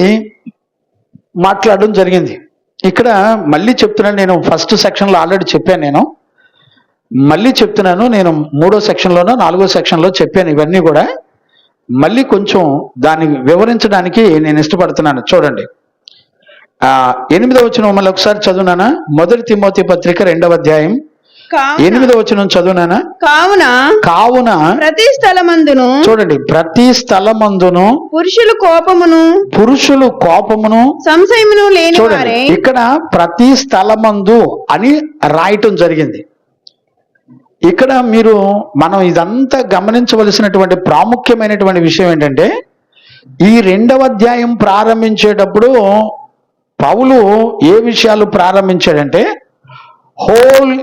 మాట్లాడడం జరిగింది. ఇక్కడ మళ్ళీ చెప్తున్నాను, నేను ఫస్ట్ సెక్షన్లో ఆల్రెడీ చెప్పాను, నేను మళ్ళీ చెప్తున్నాను. నేను 3వ సెక్షన్లోనో 4వ సెక్షన్లో చెప్పాను. ఇవన్నీ కూడా మళ్ళీ కొంచెం దాన్ని వివరించడానికి నేను ఇష్టపడుతున్నాను. చూడండి, 8వ వచనం మళ్ళీ ఒకసారి చదువునానా. 1 తిమోతి పత్రిక 2వ అధ్యాయం కావున 8వ వచనం చదువునానా. కావున ప్రతి స్థలమందును, చూడండి, ప్రతి స్థలమందును పురుషులు కోపమును సంశయమును లేని చూడండి, వారే. ఇక్కడ ప్రతి స్థలమందు అని రాయటం జరిగింది. ఇక్కడ మనం ఇదంతా గమనించవలసినటువంటి ప్రాముఖ్యమైనటువంటి విషయం ఏంటంటే, ఈ 2వ అధ్యాయం ప్రారంభించేటప్పుడు పౌలు ఏ విషయాలు ప్రారంభించాడంటే, హోల్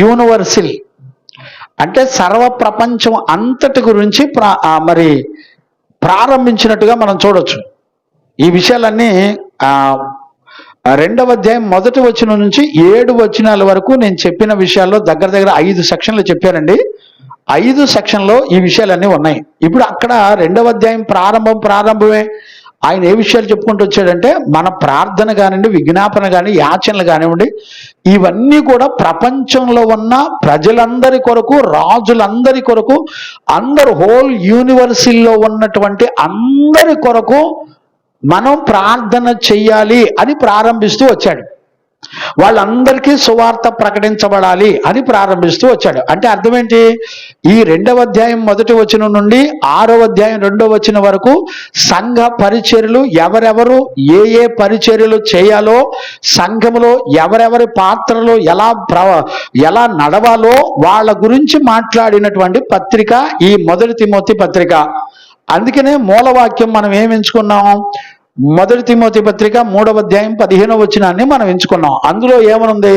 యూనివర్సల్ అంటే సర్వ ప్రపంచం అంతటి గురించి మరి ప్రారంభించినట్టుగా మనం చూడొచ్చు. ఈ విషయాలన్నీ 2వ అధ్యాయం 1వ వచనం నుంచి 7 వచనాల వరకు నేను చెప్పిన విషయాల్లో దగ్గర 5 సెక్షన్లు చెప్పానండి. 5 సెక్షన్లో ఈ విషయాలన్నీ ఉన్నాయి. ఇప్పుడు అక్కడ 2వ అధ్యాయం ప్రారంభమే ఆయన ఏ విషయాలు చెప్పుకుంటూ వచ్చాడంటే, మన ప్రార్థన కానివ్వండి, విజ్ఞాపన కానీ, యాచనలు కానివ్వండి, ఇవన్నీ కూడా ప్రపంచంలో ఉన్న ప్రజలందరి కొరకు, రాజులందరి కొరకు, అందరు హోల్ యూనివర్సిల్లో ఉన్నటువంటి అందరి కొరకు మనం ప్రార్థన చెయ్యాలి అని ప్రారంభిస్తూ వచ్చాడు. వాళ్ళందరికీ సువార్త ప్రకటించబడాలి అని ప్రారంభిస్తూ వచ్చాడు. అంటే అర్థం ఏంటి? ఈ 2వ అధ్యాయం 1వ వచనం నుండి 6వ అధ్యాయం 2వ వచనం వరకు సంఘ పరిచర్యలు ఎవరెవరు ఏ పరిచర్యలు చేయాలో, సంఘములో ఎవరెవరి పాత్రలు ఎలా నడవాలో వాళ్ళ గురించి మాట్లాడినటువంటి పత్రిక ఈ 1 తిమోతి పత్రిక. అందుకనే మూలవాక్యం మనం ఏం ఎంచుకున్నాం? 1 తిమోతి పత్రిక 3వ అధ్యాయం 15వ వచనాన్ని మనం ఎంచుకున్నాం. అందులో ఏమనుంది?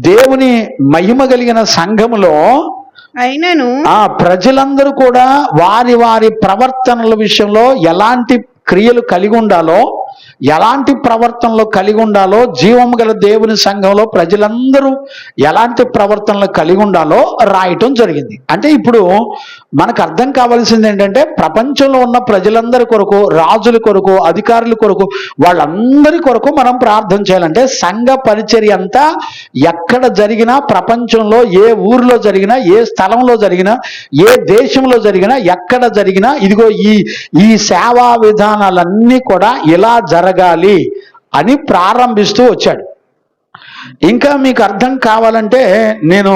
దేవుని మహిమ కలిగిన సంఘములో అయినను ప్రజలందరూ కూడా వారి వారి ప్రవర్తనల విషయంలో ఎలాంటి క్రియలు కలిగి ఉండాలో, ఎలాంటి ప్రవర్తనలు కలిగి ఉండాలో, జీవము గల దేవుని సంఘంలో ప్రజలందరూ ఎలాంటి ప్రవర్తనలు కలిగి ఉండాలో రాయటం జరిగింది. అంటే ఇప్పుడు మనకు అర్థం కావాల్సింది ఏంటంటే, ప్రపంచంలో ఉన్న ప్రజలందరి కొరకు, రాజుల కొరకు, అధికారుల కొరకు, వాళ్ళందరి కొరకు మనం ప్రార్థన చేయాలంటే సంఘ పరిచర్య అంతా ఎక్కడ జరిగినా, ప్రపంచంలో ఏ ఊరిలో జరిగినా, ఏ స్థలంలో జరిగినా, ఏ దేశంలో జరిగినా, ఎక్కడ జరిగినా, ఇదిగో ఈ సేవా విధానాలన్నీ కూడా ఇలా జరగాలి అని ప్రారంభిస్తూ వచ్చాడు. ఇంకా మీకు అర్థం కావాలంటే నేను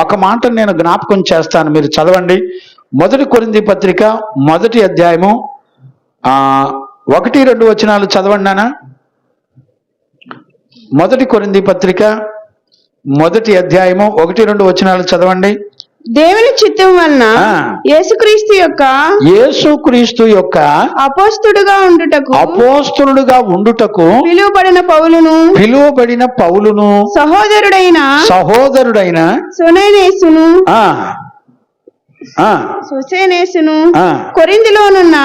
ఒక మాట జ్ఞాపకం చేస్తాను, మీరు చదవండి. 1 కొరింథీ పత్రిక 1వ అధ్యాయము 1-2 వచనాలు చదవండి నాన్న. 1 కొరింథీ పత్రిక 1వ అధ్యాయము 1-2 వచనాలు చదవండి. దేవుని చిత్తం వలన యేసుక్రీస్తు యొక్క అపోస్తలుడుగా ఉండుటకు పిలువబడిన పౌలును సహోదరుడైన సోసేనేసును కొరింథీలోనున్న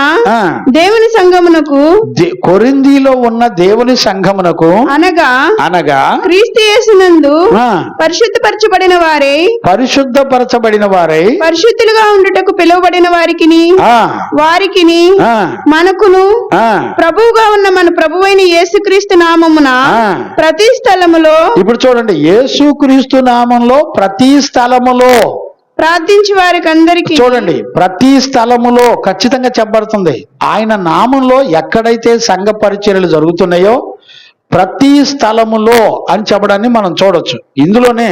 దేవుని సంఘమునకు అనగా క్రీస్తు యేసునందు పరిశుద్ధపరచబడిన వారై పరిశుద్ధులుగా ఉండుటకు పిలువబడిన వారికిని మనకును ప్రభువుగా ఉన్న మన ప్రభువైన యేసుక్రీస్తు నామమున ప్రతి స్థలములో, ఇప్పుడు చూడండి, యేసుక్రీస్తు నామంలో ప్రతి స్థలములో ప్రార్థించి వారికి అందరికీ, చూడండి, ప్రతి స్థలములో ఖచ్చితంగా చెప్పబడుతుంది. ఆయన నామంలో ఎక్కడైతే సంఘ పరిచర్యలు జరుగుతున్నాయో ప్రతి స్థలములో అని చెప్పడాన్ని మనం చూడొచ్చు. ఇందులోనే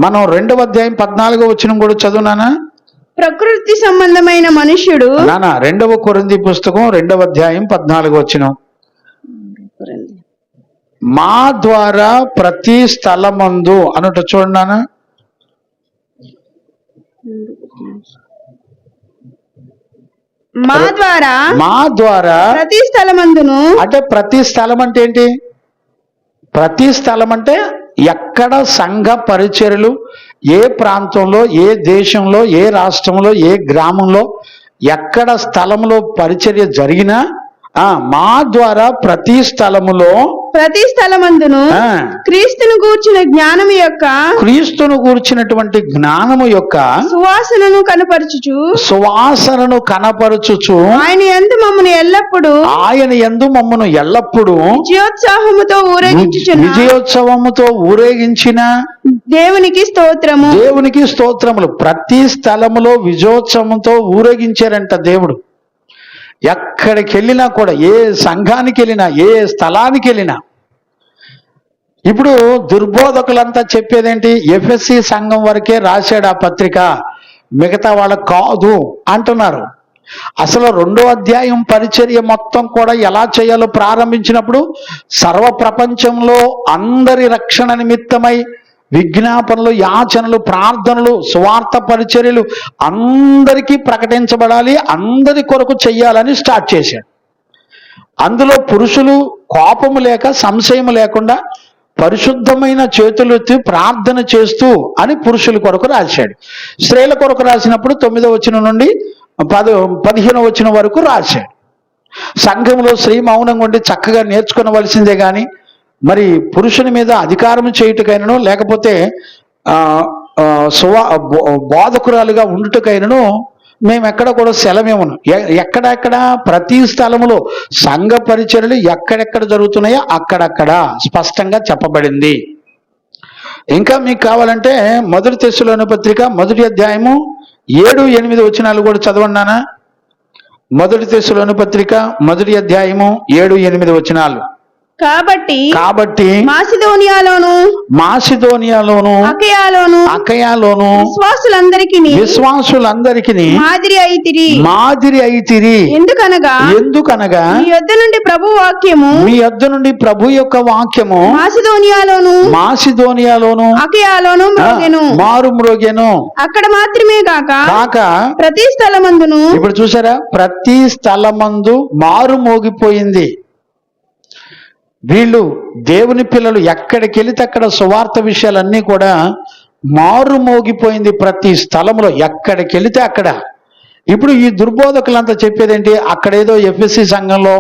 మనం 2వ అధ్యాయం 14వ వచనం కూడా చదువునానా. ప్రకృతి సంబంధమైన మనుష్యుడు 2వ కొరింథీ పుస్తకం 2వ అధ్యాయం 14వ వచనం. మా ద్వారా ప్రతి స్థలమందు అనుట చూడనా. మా ద్వారా ప్రతి స్థలమందును, అంటే ప్రతి స్థలం అంటే ఏంటి? ప్రతి స్థలం అంటే ఎక్కడ సంఘ పరిచర్యలు ఏ ప్రాంతంలో, ఏ దేశంలో, ఏ రాష్ట్రంలో, ఏ గ్రామంలో, ఎక్కడ స్థలంలో పరిచర్య జరిగినా మా ద్వారా ప్రతి స్థలమందును క్రీస్తును గూర్చినటువంటి జ్ఞానము యొక్క సువాసనను కనపరచుచు ఆయన యందు మమ్మను ఎల్లప్పుడూ విజయోత్సవముతో ఊరేగించిన దేవునికి స్తోత్రములు. ప్రతి స్థలములో విజయోత్సవంతో ఊరేగించారంట దేవుడు. ఎక్కడికి వెళ్ళినా కూడా, ఏ సంఘానికి వెళ్ళినా, ఏ స్థలానికి వెళ్ళినా, ఇప్పుడు దుర్బోధకులంతా చెప్పేదేంటి? ఎఫ్ఎస్సి సంఘం వరకే రాశాడు ఆ పత్రిక, మిగతా వాళ్ళకు కాదు అంటున్నారు. అసలు 2వ అధ్యాయం పరిచర్య మొత్తం కూడా ఎలా చేయాలో ప్రారంభించినప్పుడు సర్వ ప్రపంచంలో అందరి రక్షణ నిమిత్తమై విజ్ఞాపనలు, యాచనలు, ప్రార్థనలు, సువార్త పరిచర్యలు అందరికీ ప్రకటించబడాలి, అందరి కొరకు చెయ్యాలని స్టార్ట్ చేశాడు. అందులో పురుషులు కోపము లేక సంశయం లేకుండా పరిశుద్ధమైన చేతులెత్తి ప్రార్థన చేస్తూ అని పురుషుల కొరకు రాశాడు. స్త్రీల కొరకు రాసినప్పుడు 9వ వచనం నుండి 15వ వచనం వరకు రాశాడు. సంఘంలో స్త్రీ మౌనంగా ఉండి చక్కగా నేర్చుకునవలసిందే కానీ మరి పురుషుని మీద అధికారం చేయుటకైనను లేకపోతే బోధకురాలుగా ఉండుటకైనను మేము ఎక్కడ కూడా సెలవేమను. ఎక్కడెక్కడ ప్రతి స్థలములో సంఘ పరిచర్యలు ఎక్కడెక్కడ జరుగుతున్నాయో అక్కడక్కడ స్పష్టంగా చెప్పబడింది. ఇంకా మీకు కావాలంటే 1 తెస్సలోని పత్రిక 1వ అధ్యాయము 7-8 వచనాలు కూడా చదవన్నానా? 1 తెస్సలోని పత్రిక 1వ అధ్యాయము 7-8 వచనాలు. కాబట్టి మాసిదోనియాలోను అకయాలోను విశ్వాసులందరికీ మాదిరి అయితిరి. ఎందుకనగా మీ యొద్ద నుండి ప్రభు యొక్క వాక్యము మాసిదోనియాలోను అకయాలోను మారు మ్రోగెను. అక్కడ మాత్రమే కాక ప్రతి స్థలమందును, ఇప్పుడు చూసారా, ప్రతి స్థలమందు మారు మోగిపోయింది. వీళ్ళు దేవుని పిల్లలు ఎక్కడికి వెళితే అక్కడ సువార్త విషయాలన్నీ కూడా మారు మోగిపోయింది. ప్రతి స్థలంలో ఎక్కడికి వెళితే అక్కడ. ఇప్పుడు ఈ దుర్బోధకులంతా చెప్పేదేంటి? అక్కడేదో ఎఫ్ఎస్సి సంఘంలో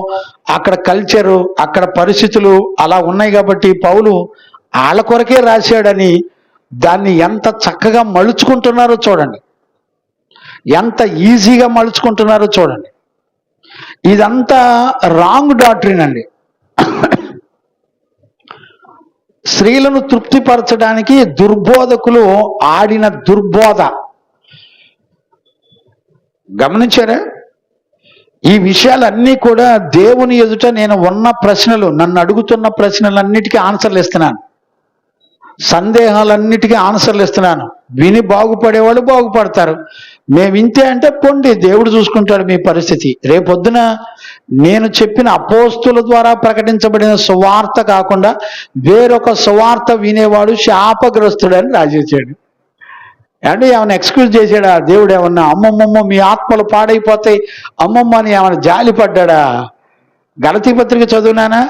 అక్కడ కల్చరు, అక్కడ పరిస్థితులు అలా ఉన్నాయి కాబట్టి పౌలు వాళ్ళ కొరకే రాశాడని దాన్ని ఎంత చక్కగా మలుచుకుంటున్నారో చూడండి, ఎంత ఈజీగా మలుచుకుంటున్నారో చూడండి. ఇదంతా రాంగ్ డాక్ట్రిన్ అండి. స్త్రీలను తృప్తిపరచడానికి దుర్బోధకులు ఆడిన దుర్బోధ గమనించారా? ఈ విషయాలన్నీ కూడా దేవుని ఎదుట నేను ఉన్న ప్రశ్నలు, నన్ను అడుగుతున్న ప్రశ్నలన్నిటికీ ఆన్సర్లు ఇస్తున్నాను, సందేహాలన్నిటికీ ఆన్సర్లు ఇస్తున్నాను. విని బాగుపడేవాళ్ళు బాగుపడతారు. మేము ఇంతే అంటే పొండి, దేవుడు చూసుకుంటాడు మీ పరిస్థితి. రేపొద్దున నేను చెప్పిన అపోస్తుల ద్వారా ప్రకటించబడిన సువార్త కాకుండా వేరొక సువార్త వినేవాడు శాపగ్రస్తుడని రాసేసాడు. అంటే ఏమైనా ఎక్స్క్యూజ్ చేశాడా దేవుడు? ఏమన్నా అమ్మమ్మమ్మ మీ ఆత్మలు పాడైపోతాయి అమ్మమ్మ అని ఏమైనా జాలి పడ్డా? గలతీ పత్రిక చదువునానా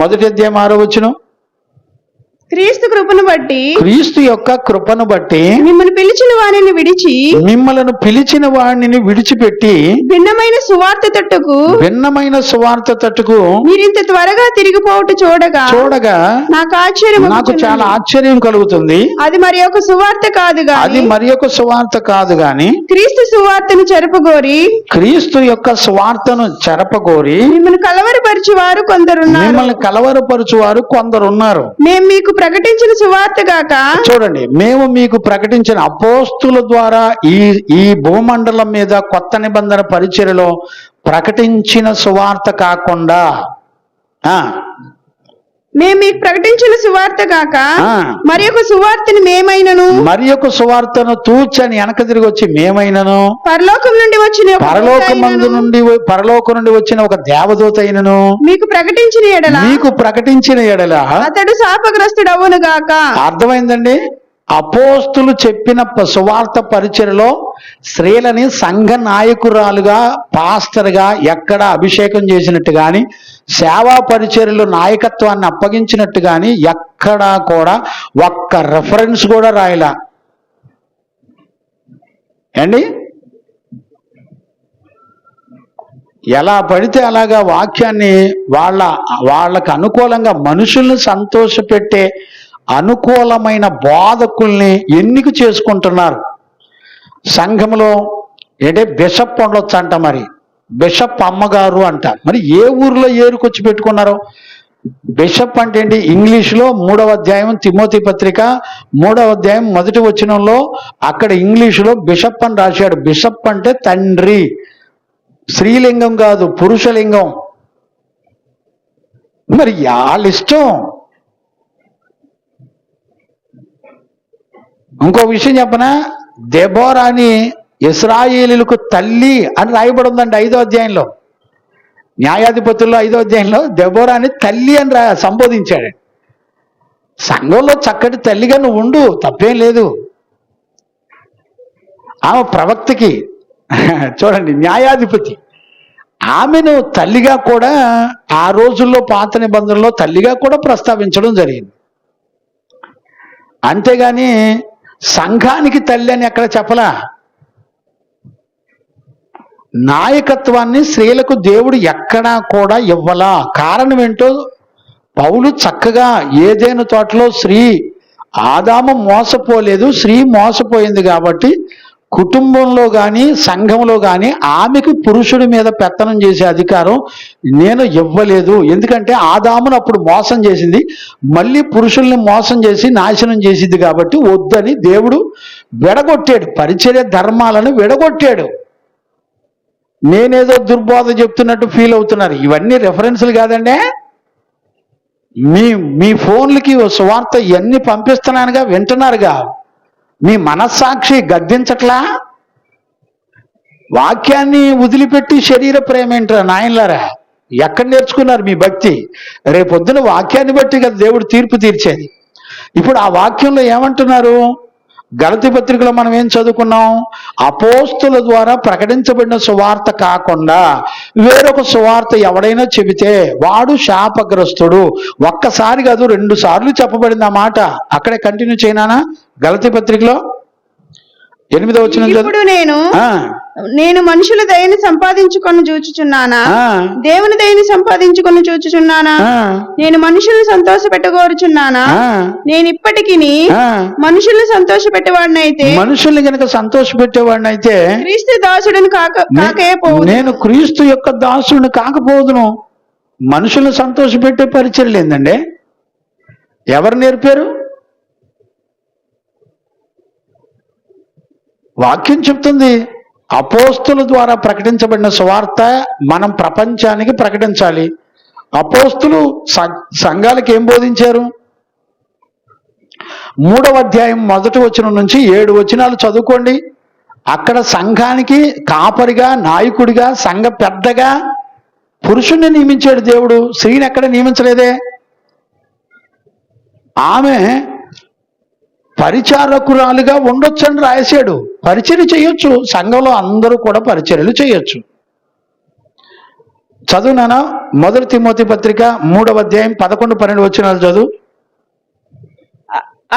1వ అధ్యాయం 6వ వచనం. క్రీస్తు యొక్క కృపను బట్టి మిమ్మల్ని పిలిచిన వాణిని విడిచిపెట్టి భిన్నమైన సువార్త తట్టుకు మీరింత త్వరగా తిరిగిపోవట చూడగా నాకు చాలా ఆశ్చర్యం కలుగుతుంది. అది మరి ఒక సువార్త కాదు గాని క్రీస్తు యొక్క సువార్తను చెరపగోరి మిమ్మల్ని కలవరపరచువారు కొందరున్నారు. మేము మీకు ప్రకటించిన సువార్త కాక, చూడండి, మేము మీకు ప్రకటించిన అపోస్తుల ద్వారా ఈ భూమండలం మీద కొత్త నిబంధన పరిచర్యలో ప్రకటించిన సువార్త కాకుండా, మేము మీకు ప్రకటించిన సువార్త కాక మరి ఒక సువార్తను తూచని వెనక తిరిగి వచ్చి మేమైనను పరలోకం నుండి వచ్చిన ఒక దేవదూత అయినను మీకు ప్రకటించిన ఎడల అతడు శాపగ్రస్తుడు అవును గాక. అర్థమైందండి? అపోస్తులు చెప్పిన సువార్త పరిచర్యలో స్త్రీలని సంఘ నాయకురాలుగా, పాస్టర్గా ఎక్కడ అభిషేకం చేసినట్టు కానీ, సేవా పరిచర్యలు నాయకత్వాన్ని అప్పగించినట్టు కానీ ఎక్కడా కూడా ఒక్క రెఫరెన్స్ కూడా రాయలా అండి. ఎలా పడితే అలాగా వాక్యాన్ని వాళ్ళకు అనుకూలంగా మనుషుల్ని సంతోషపెట్టే అనుకూలమైన బోధకుల్ని ఎన్నిక చేసుకుంటున్నారు. సంఘంలో ఏంటంటే బిషప్ ఉండొచ్చు అంట, మరి బిషప్ అమ్మగారు అంట. మరి ఏ ఊర్లో ఏరుకొచ్చి పెట్టుకున్నారో? బిషప్ అంటే ఏంటి? ఇంగ్లీష్లో 3వ అధ్యాయం తిమోతి పత్రిక 3వ అధ్యాయం 1వ వచనంలో అక్కడ ఇంగ్లీషులో బిషప్ అని రాశాడు. బిషప్ అంటే తండ్రి, స్త్రీలింగం కాదు, పురుషలింగం. మరి వాళ్ళ ఇష్టం. ఇంకో విషయం చెప్పనా, దెబోరాని ఇశ్రాయేలీలకు తల్లి అని రాయబడి ఉందండి 5వ అధ్యాయంలో. న్యాయాధిపతుల్లో 5వ అధ్యాయంలో దెబోరాని తల్లి అని సంబోధించాడు. సంఘంలో చక్కటి తల్లిగా నువ్వు ఉండు, తప్పేం లేదు. ఆమె ప్రవక్తకి చూడండి న్యాయాధిపతి, ఆమెను తల్లిగా కూడా ఆ రోజుల్లో పాత నిబంధనలో తల్లిగా కూడా ప్రస్తావించడం జరిగింది. అంతేగాని సంఘానికి తల్లి అని ఎక్కడ చెప్పలా. నాయకత్వాన్ని స్త్రీలకు దేవుడు ఎక్కడా కూడా ఇవ్వలా. కారణం ఏంటో పౌలు చక్కగా ఏదైనా తోటలో ఆదాము మోసపోలేదు, స్త్రీ మోసపోయింది కాబట్టి కుటుంబంలో కానీ సంఘంలో కానీ ఆమెకు పురుషుడి మీద పెత్తనం చేసే అధికారం నేను ఇవ్వలేదు. ఎందుకంటే ఆదామును అప్పుడు మోసం చేసింది, మళ్ళీ పురుషుల్ని మోసం చేసి నాశనం చేసింది కాబట్టి వద్దని దేవుడు విడగొట్టాడు, పరిచర్య ధర్మాలను విడగొట్టాడు. నేనేదో దుర్బోధ చెప్తున్నట్టు ఫీల్ అవుతున్నారు. ఇవన్నీ రెఫరెన్స్లు కాదండి. మీ ఫోన్లకి సువార్త ఇవన్నీ పంపిస్తున్నానుగా, వింటున్నారుగా. మీ మనస్సాక్షి గద్దించట్లా? వాక్యాన్ని వదిలిపెట్టి శరీర ప్రేమ ఏంట్రా నాయనలారా? ఎక్కడ నేర్చుకున్నారు మీ భక్తి? రేపొద్దున వాక్యాన్ని బట్టి కదా దేవుడు తీర్పు తీర్చేది. ఇప్పుడు ఆ వాక్యంలో ఏమంటున్నారు? గలతీ పత్రికలో మనం ఏం చదువుకున్నాం? అపోస్తుల ద్వారా ప్రకటించబడిన సువార్త కాకుండా వేరొక సువార్త ఎవడైనా చెబితే వాడు శాపగ్రస్తుడు. ఒక్కసారి కాదు 2 సార్లు చెప్పబడింది ఆ మాట. అక్కడే కంటిన్యూ చేయనా? గలతీ పత్రికలో 8వ వచనం. ఇప్పుడు నేను మనుషుల దయని సంపాదించుకొని చూచుచున్నానా, దేవుని దయని సంపాదించుకొని చూచుచున్నానా? నేను మనుషుల్ని సంతోష పెట్టగోరుచున్నానా? నేను ఇప్పటికి మనుషుల్ని సంతోష పెట్టేవాడినైతే, మనుషుల్ని కనుక సంతోష పెట్టేవాడినైతే క్రీస్తు దాసుడిని కాకపోదు. నేను క్రీస్తు యొక్క దాసుడిని కాకపోదును. మనుషుల్ని సంతోష పెట్టే పరిచయం లేదండి. ఎవరు నేర్పారు? వాక్యం చెప్తుంది. అపోస్తుల ద్వారా ప్రకటించబడిన సువార్త మనం ప్రపంచానికి ప్రకటించాలి. అపోస్తులు సంఘాలకు ఏం బోధించారు? 3వ అధ్యాయం 1వ వచనం నుంచి 7 వచనాలు చదువుకోండి. అక్కడ సంఘానికి కాపరిగా, నాయకుడిగా, సంఘ పెద్దగా పురుషుణ్ణి నియమించాడు దేవుడు. స్త్రీని ఎక్కడ నియమించలేదే. ఆమె పరిచారకురాలుగా ఉండొచ్చని రాశాడు. పరిచర్య చేయొచ్చు, సంఘంలో అందరూ కూడా పరిచర్యలు చేయొచ్చు. చదువునానా 1 తిమోతి పత్రిక 3వ అధ్యాయం 11, 12 వచనాలు చదువు.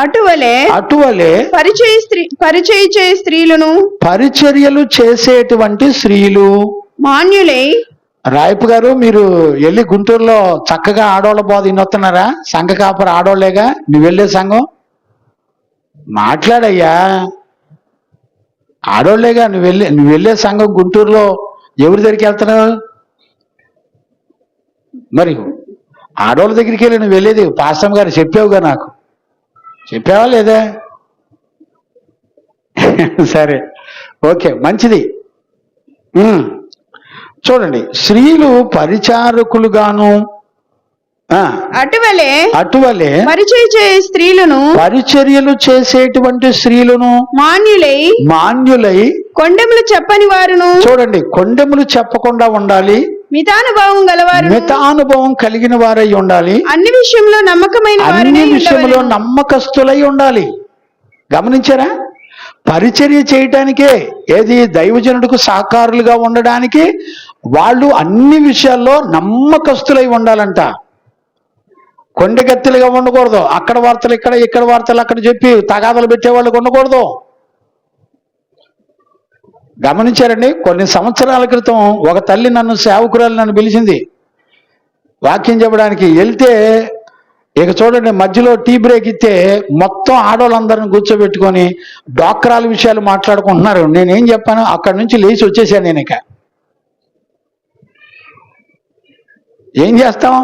అటువలే పరిచయ చేయ స్త్రీలను, పరిచర్యలు చేసేటువంటి స్త్రీలు మాన్యులై. రాయపు గారు, మీరు వెళ్ళి గుంటూరులో చక్కగా ఆడోళ్ళ బోధ ఇన్నొస్తున్నారా? సంఘ కాపర ఆడోళ్లేగా. నువ్వు వెళ్ళే సంఘం మాట్లాడయ్యా, ఆడోళ్లేగా. నువ్వు వెళ్ళే సంఘం గుంటూరులో ఎవరి దగ్గరికి వెళ్తున్నావు? మరి ఆడోళ్ళ దగ్గరికి వెళ్ళి నువ్వు వెళ్ళేది. పాస్టమ్ గారు చెప్పావుగా, నాకు చెప్పావా లేదా? సరే, ఓకే, మంచిది. చూడండి, స్త్రీలు పరిచారకులుగాను, అటువలే పరిచయ చేయ స్త్రీలను, పరిచర్యలు చేసేటువంటి స్త్రీలను మాన్యులై కొండెములు చెప్పని వారును. చూడండి, కొండెములు చెప్పకుండా ఉండాలి. మితానుభవం గలవారు, మితానుభవం కలిగిన వారై ఉండాలి. అన్ని విషయంలో నమ్మకస్తులై ఉండాలి. గమనించారా? పరిచర్య చేయటానికే, ఏది దైవజనుడికి సహకారులుగా ఉండడానికి వాళ్ళు అన్ని విషయాల్లో నమ్మకస్తులై ఉండాలంట. కొండగత్తులుగా ఉండకూడదు. అక్కడ వార్తలు ఇక్కడ వార్తలు అక్కడ చెప్పి తగాదలు పెట్టేవాళ్ళకి ఉండకూడదు. గమనించారండి? కొన్ని సంవత్సరాల క్రితం ఒక తల్లి సేవకురాలు పిలిచింది వాక్యం చెప్పడానికి. వెళ్తే ఇక చూడండి, మధ్యలో టీ బ్రేక్ ఇస్తే మొత్తం ఆడవాళ్ళందరిని కూర్చోబెట్టుకొని డాక్రాల విషయాలు మాట్లాడుకుంటున్నారు. నేనేం చెప్పాను, అక్కడి నుంచి లేచి వచ్చేసాను. నేను ఇక ఏం చేస్తాం?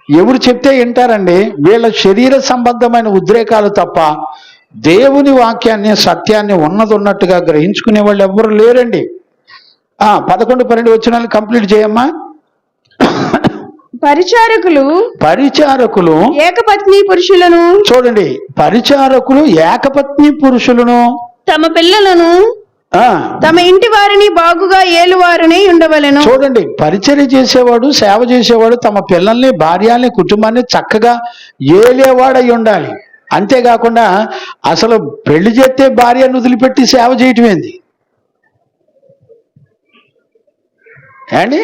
ఎవరు చెప్తే వింటారండి? వీళ్ళ శరీర సంబంధమైన ఉద్రేకాలు తప్ప దేవుని వాక్యాన్ని, సత్యాన్ని ఉన్నట్టుగా గ్రహించుకునే వాళ్ళు ఎవ్వరు లేరండి. 11, 12 వచనాలు కంప్లీట్ చేయమ్మా. పరిచారకులు ఏకపత్ని పురుషులను, చూడండి, పరిచారకులు ఏకపత్ని పురుషులను తమ పిల్లలను తమ ఇంటి వారిని బాగుగా ఏలువారని ఉండవలెను. చూడండి, పరిచర్య చేసేవాడు, సేవ చేసేవాడు తమ పిల్లల్ని, భార్యల్ని, కుటుంబాన్ని చక్కగా ఏలేవాడై ఉండాలి. అంతేకాకుండా అసలు పెళ్లి చేస్తే భార్యను వదిలిపెట్టి సేవ చేయటం ఏంది అండి?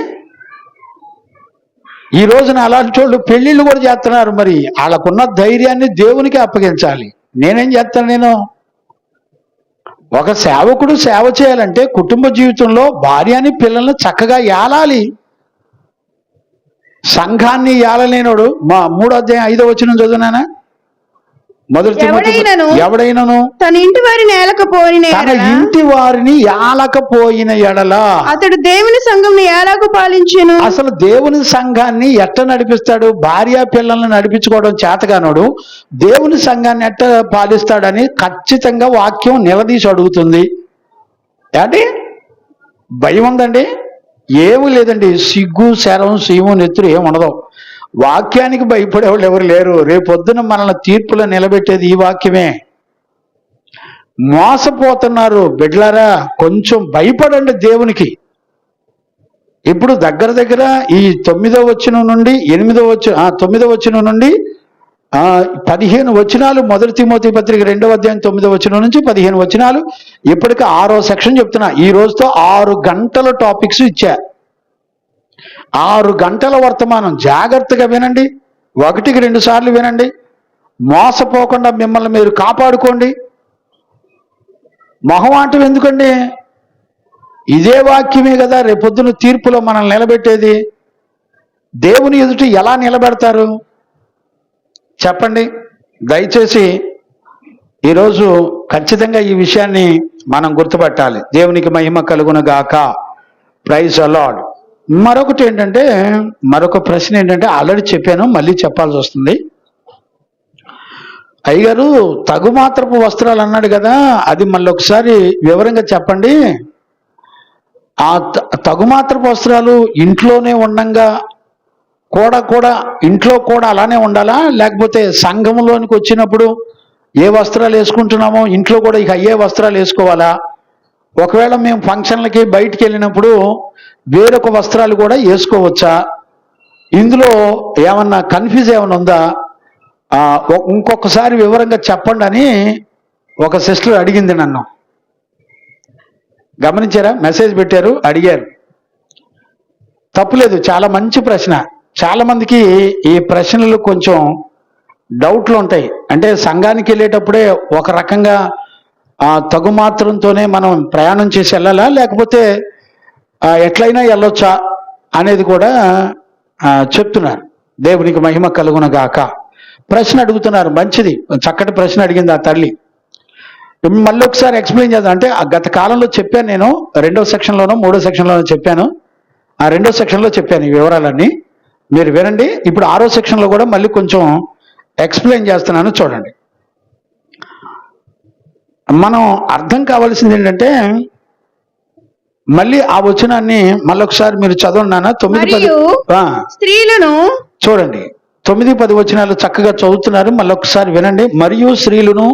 ఈ రోజున అలాంటి వాళ్ళు పెళ్లిళ్ళు కూడా చేస్తున్నారు. మరి వాళ్ళకున్న ధైర్యాన్ని దేవునికి అప్పగించాలి. నేనేం చేస్తాను? ఒక సేవకుడు సేవ చేయాలంటే కుటుంబ జీవితంలో భార్యని, పిల్లల్ని చక్కగా ఏలాలి. సంఘాన్ని ఏలలేనోడు 3వ అధ్యాయం 5వ వచనం చదువునానా? ఎవడైనను తన ఇంటి వారిని ఏలకపోయిన ఎడల అతడు దేవుని సంఘంని ఎలాగ పాలించెను? అసలు దేవుని సంఘాన్ని ఎట్ట నడిపిస్తాడు? భార్య పిల్లల్ని నడిపించుకోవడం చేతగానోడు దేవుని సంఘాన్ని ఎట్ట పాలిస్తాడని ఖచ్చితంగా వాక్యం నిలదీసి అడుగుతుంది. అంటే భయం ఉందండి? ఏమీ లేదండి. సిగ్గు, శరం, సీము, నెత్తురు ఏమి ఉండదు. వాక్యానికి భయపడేవాళ్ళు ఎవరు లేరు. రేపొద్దున మనల్ని తీర్పులో నిలబెట్టేది ఈ వాక్యమే. మోసపోతున్నారు బిడ్డలారా, కొంచెం భయపడండి దేవునికి. ఇప్పుడు దగ్గర ఈ 9వ వచనం నుండి 9వ వచనం నుండి 15 వచనాలు, మొదటి తిమోతి పత్రిక 2వ అధ్యాయం 9వ వచనం నుంచి 15 వచనాలు, ఇప్పటికి 6వ సెక్షన్ చెప్తున్నా. ఈ రోజుతో 6 గంటల టాపిక్స్ ఇచ్చా. 6 గంటల వర్తమానం. జాగ్రత్తగా వినండి, 1కి 2 సార్లు వినండి. మోసపోకుండా మిమ్మల్ని మీరు కాపాడుకోండి. మొహమాటం ఎందుకండి? ఇదే వాక్యమే కదా రేపొద్దున తీర్పులో మనల్ని నిలబెట్టేది. దేవుని ఎదుట ఎలా నిలబెడతారు చెప్పండి? దయచేసి ఈరోజు ఖచ్చితంగా ఈ విషయాన్ని మనం గుర్తుపట్టాలి. దేవునికి మహిమ కలుగును గాక. Praise the Lord. మరొక ప్రశ్న ఏంటంటే ఆల్రెడీ చెప్పాను, మళ్ళీ చెప్పాల్సి వస్తుంది. అయ్యగారు తగుమాత్రపు వస్త్రాలు అన్నాడు కదా, అది మళ్ళీ ఒకసారి వివరంగా చెప్పండి. ఆ తగుమాత్రపు వస్త్రాలు ఇంట్లోనే ఉండంగా కూడా ఇంట్లో కూడా అలానే ఉండాలా? లేకపోతే సంఘంలోనికి వచ్చినప్పుడు ఏ వస్త్రాలు వేసుకుంటున్నామో ఇంట్లో కూడా ఇక అయ్యే వస్త్రాలు వేసుకోవాలా? ఒకవేళ మేము ఫంక్షన్లకి బయటికి వెళ్ళినప్పుడు వేరొక వస్త్రాలు కూడా వేసుకోవచ్చా? ఇందులో ఏమన్నా కన్ఫ్యూజ్ ఏమైనా ఉందా? ఇంకొకసారి వివరంగా చెప్పండి అని ఒక సిస్టర్ అడిగింది నన్ను. గమనించారా? మెసేజ్ పెట్టారు, అడిగారు. తప్పులేదు, చాలా మంచి ప్రశ్న. చాలా మందికి ఈ ప్రశ్నలు కొంచెం డౌట్లు ఉంటాయి. అంటే సంఘానికి వెళ్ళేటప్పుడే ఒక రకంగా తగుమాత్రంతోనే మనం ప్రయాణం చేసి వెళ్ళాలా, లేకపోతే ఎట్లయినా వెళ్ళొచ్చా అనేది కూడా చెప్తున్నారు. దేవునికి మహిమ కలుగును గాక. ప్రశ్న అడుగుతున్నారు, మంచిది, చక్కటి ప్రశ్న అడిగింది ఆ తల్లి. మళ్ళీ ఒకసారి ఎక్స్ప్లెయిన్ చేద్దాం. అంటే గత కాలంలో చెప్పాను నేను, 2వ సెక్షన్లోనో 3వ సెక్షన్లోనో చెప్పాను. ఆ 2వ సెక్షన్లో చెప్పాను ఈ వివరాలన్నీ, మీరు వినండి. ఇప్పుడు 6వ సెక్షన్లో కూడా మళ్ళీ కొంచెం ఎక్స్ప్లెయిన్ చేస్తున్నాను, చూడండి. మనం అర్థం కావాల్సింది ఏంటంటే, మళ్ళీ ఆ వచనాన్ని మళ్ళొకసారి మీరు చదవండి నాన్న. 9-10 స్త్రీలను చూడండి. 9-10 వచనాలు చక్కగా చదువుతున్నారు, మళ్ళొకసారి వినండి. మరియు స్త్రీలను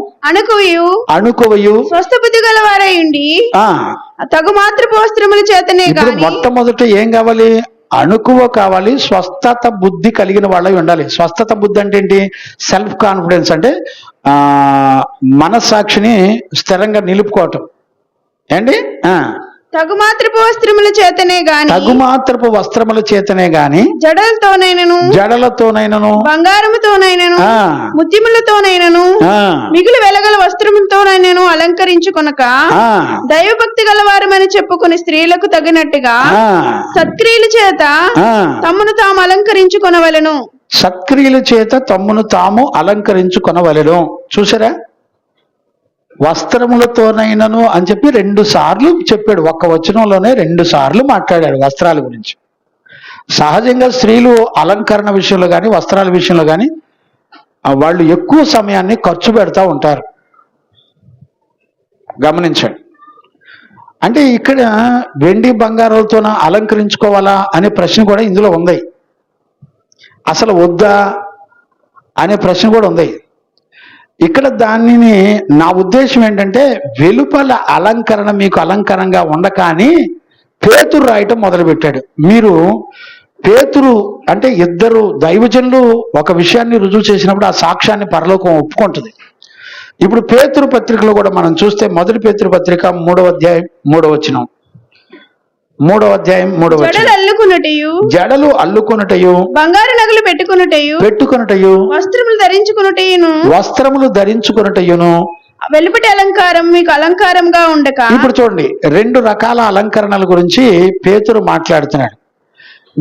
అణుకువయు స్వస్థ బుద్ధి గలవారై ఉండి తగుమాత్రపు వస్త్రముల చేతనే. మొట్టమొదట ఏం కావాలి? అణుకువ కావాలి, స్వస్థత బుద్ధి కలిగిన వాళ్ళై ఉండాలి. స్వస్థత బుద్ధి అంటే ఏంటి? సెల్ఫ్ కాన్ఫిడెన్స్, అంటే మనస్సాక్షిని స్థిరంగా నిలుపుకోవటం ఏంటి? తగుమాత్రపు వస్త్రముల చేతనే గాని జడలతోనైనను బంగారముతోనైనను ముత్యములతోనైనను మిగులు వెలగల వస్త్రములతోనైనను అలంకరించుకొనక దైవభక్తి గలవారమని చెప్పుకుని స్త్రీలకు తగినట్టుగా సత్క్రియల చేత తమ్మును తాము అలంకరించుకొనవలెను. సత్క్రియల చేత తమ్మును తాము అలంకరించుకొనవలెను. చూసారా? వస్త్రములతోనైనను అని చెప్పి 2 సార్లు చెప్పాడు. ఒక్క వచనంలోనే 2 సార్లు మాట్లాడాడు వస్త్రాల గురించి. సహజంగా స్త్రీలు అలంకరణ విషయంలో కానీ వస్త్రాల విషయంలో కానీ వాళ్ళు ఎక్కువ సమయాన్ని ఖర్చు పెడతా ఉంటారు. గమనించండి. అంటే ఇక్కడ వెండి బంగారాలతోన అలంకరించుకోవాలా అనే ప్రశ్న కూడా ఇందులో ఉంది. అసలు వద్దా అనే ప్రశ్న కూడా ఉంది. ఇక్కడ దానిని నా ఉద్దేశం ఏంటంటే, వెలుపల అలంకరణ మీకు అలంకరణగా ఉండక అని పేతురు రాయటం మొదలుపెట్టాడు. మీరు పేతురు అంటే ఇద్దరు దైవజనులు ఒక విషయాన్ని రుజువు చేసినప్పుడు ఆ సాక్ష్యాన్ని పరలోకం ఒప్పుకుంటుంది. ఇప్పుడు పేతురు పత్రికలో కూడా మనం చూస్తే, మొదటి పేతురు పత్రిక 3వ అధ్యాయం 3వ వచనం, 3వ అధ్యాయం 3వ వచనం, జడలు అల్లుకొనుటయు బంగారు నగలు పెట్టుకొనుటయు వస్త్రములు ధరించుకొనుటయును వెలుపటి అలంకారం మీకు అలంకారంగా ఉండక. ఇప్పుడు చూడండి, 2 రకాల అలంకరణల గురించి పేతురు మాట్లాడుతున్నాడు.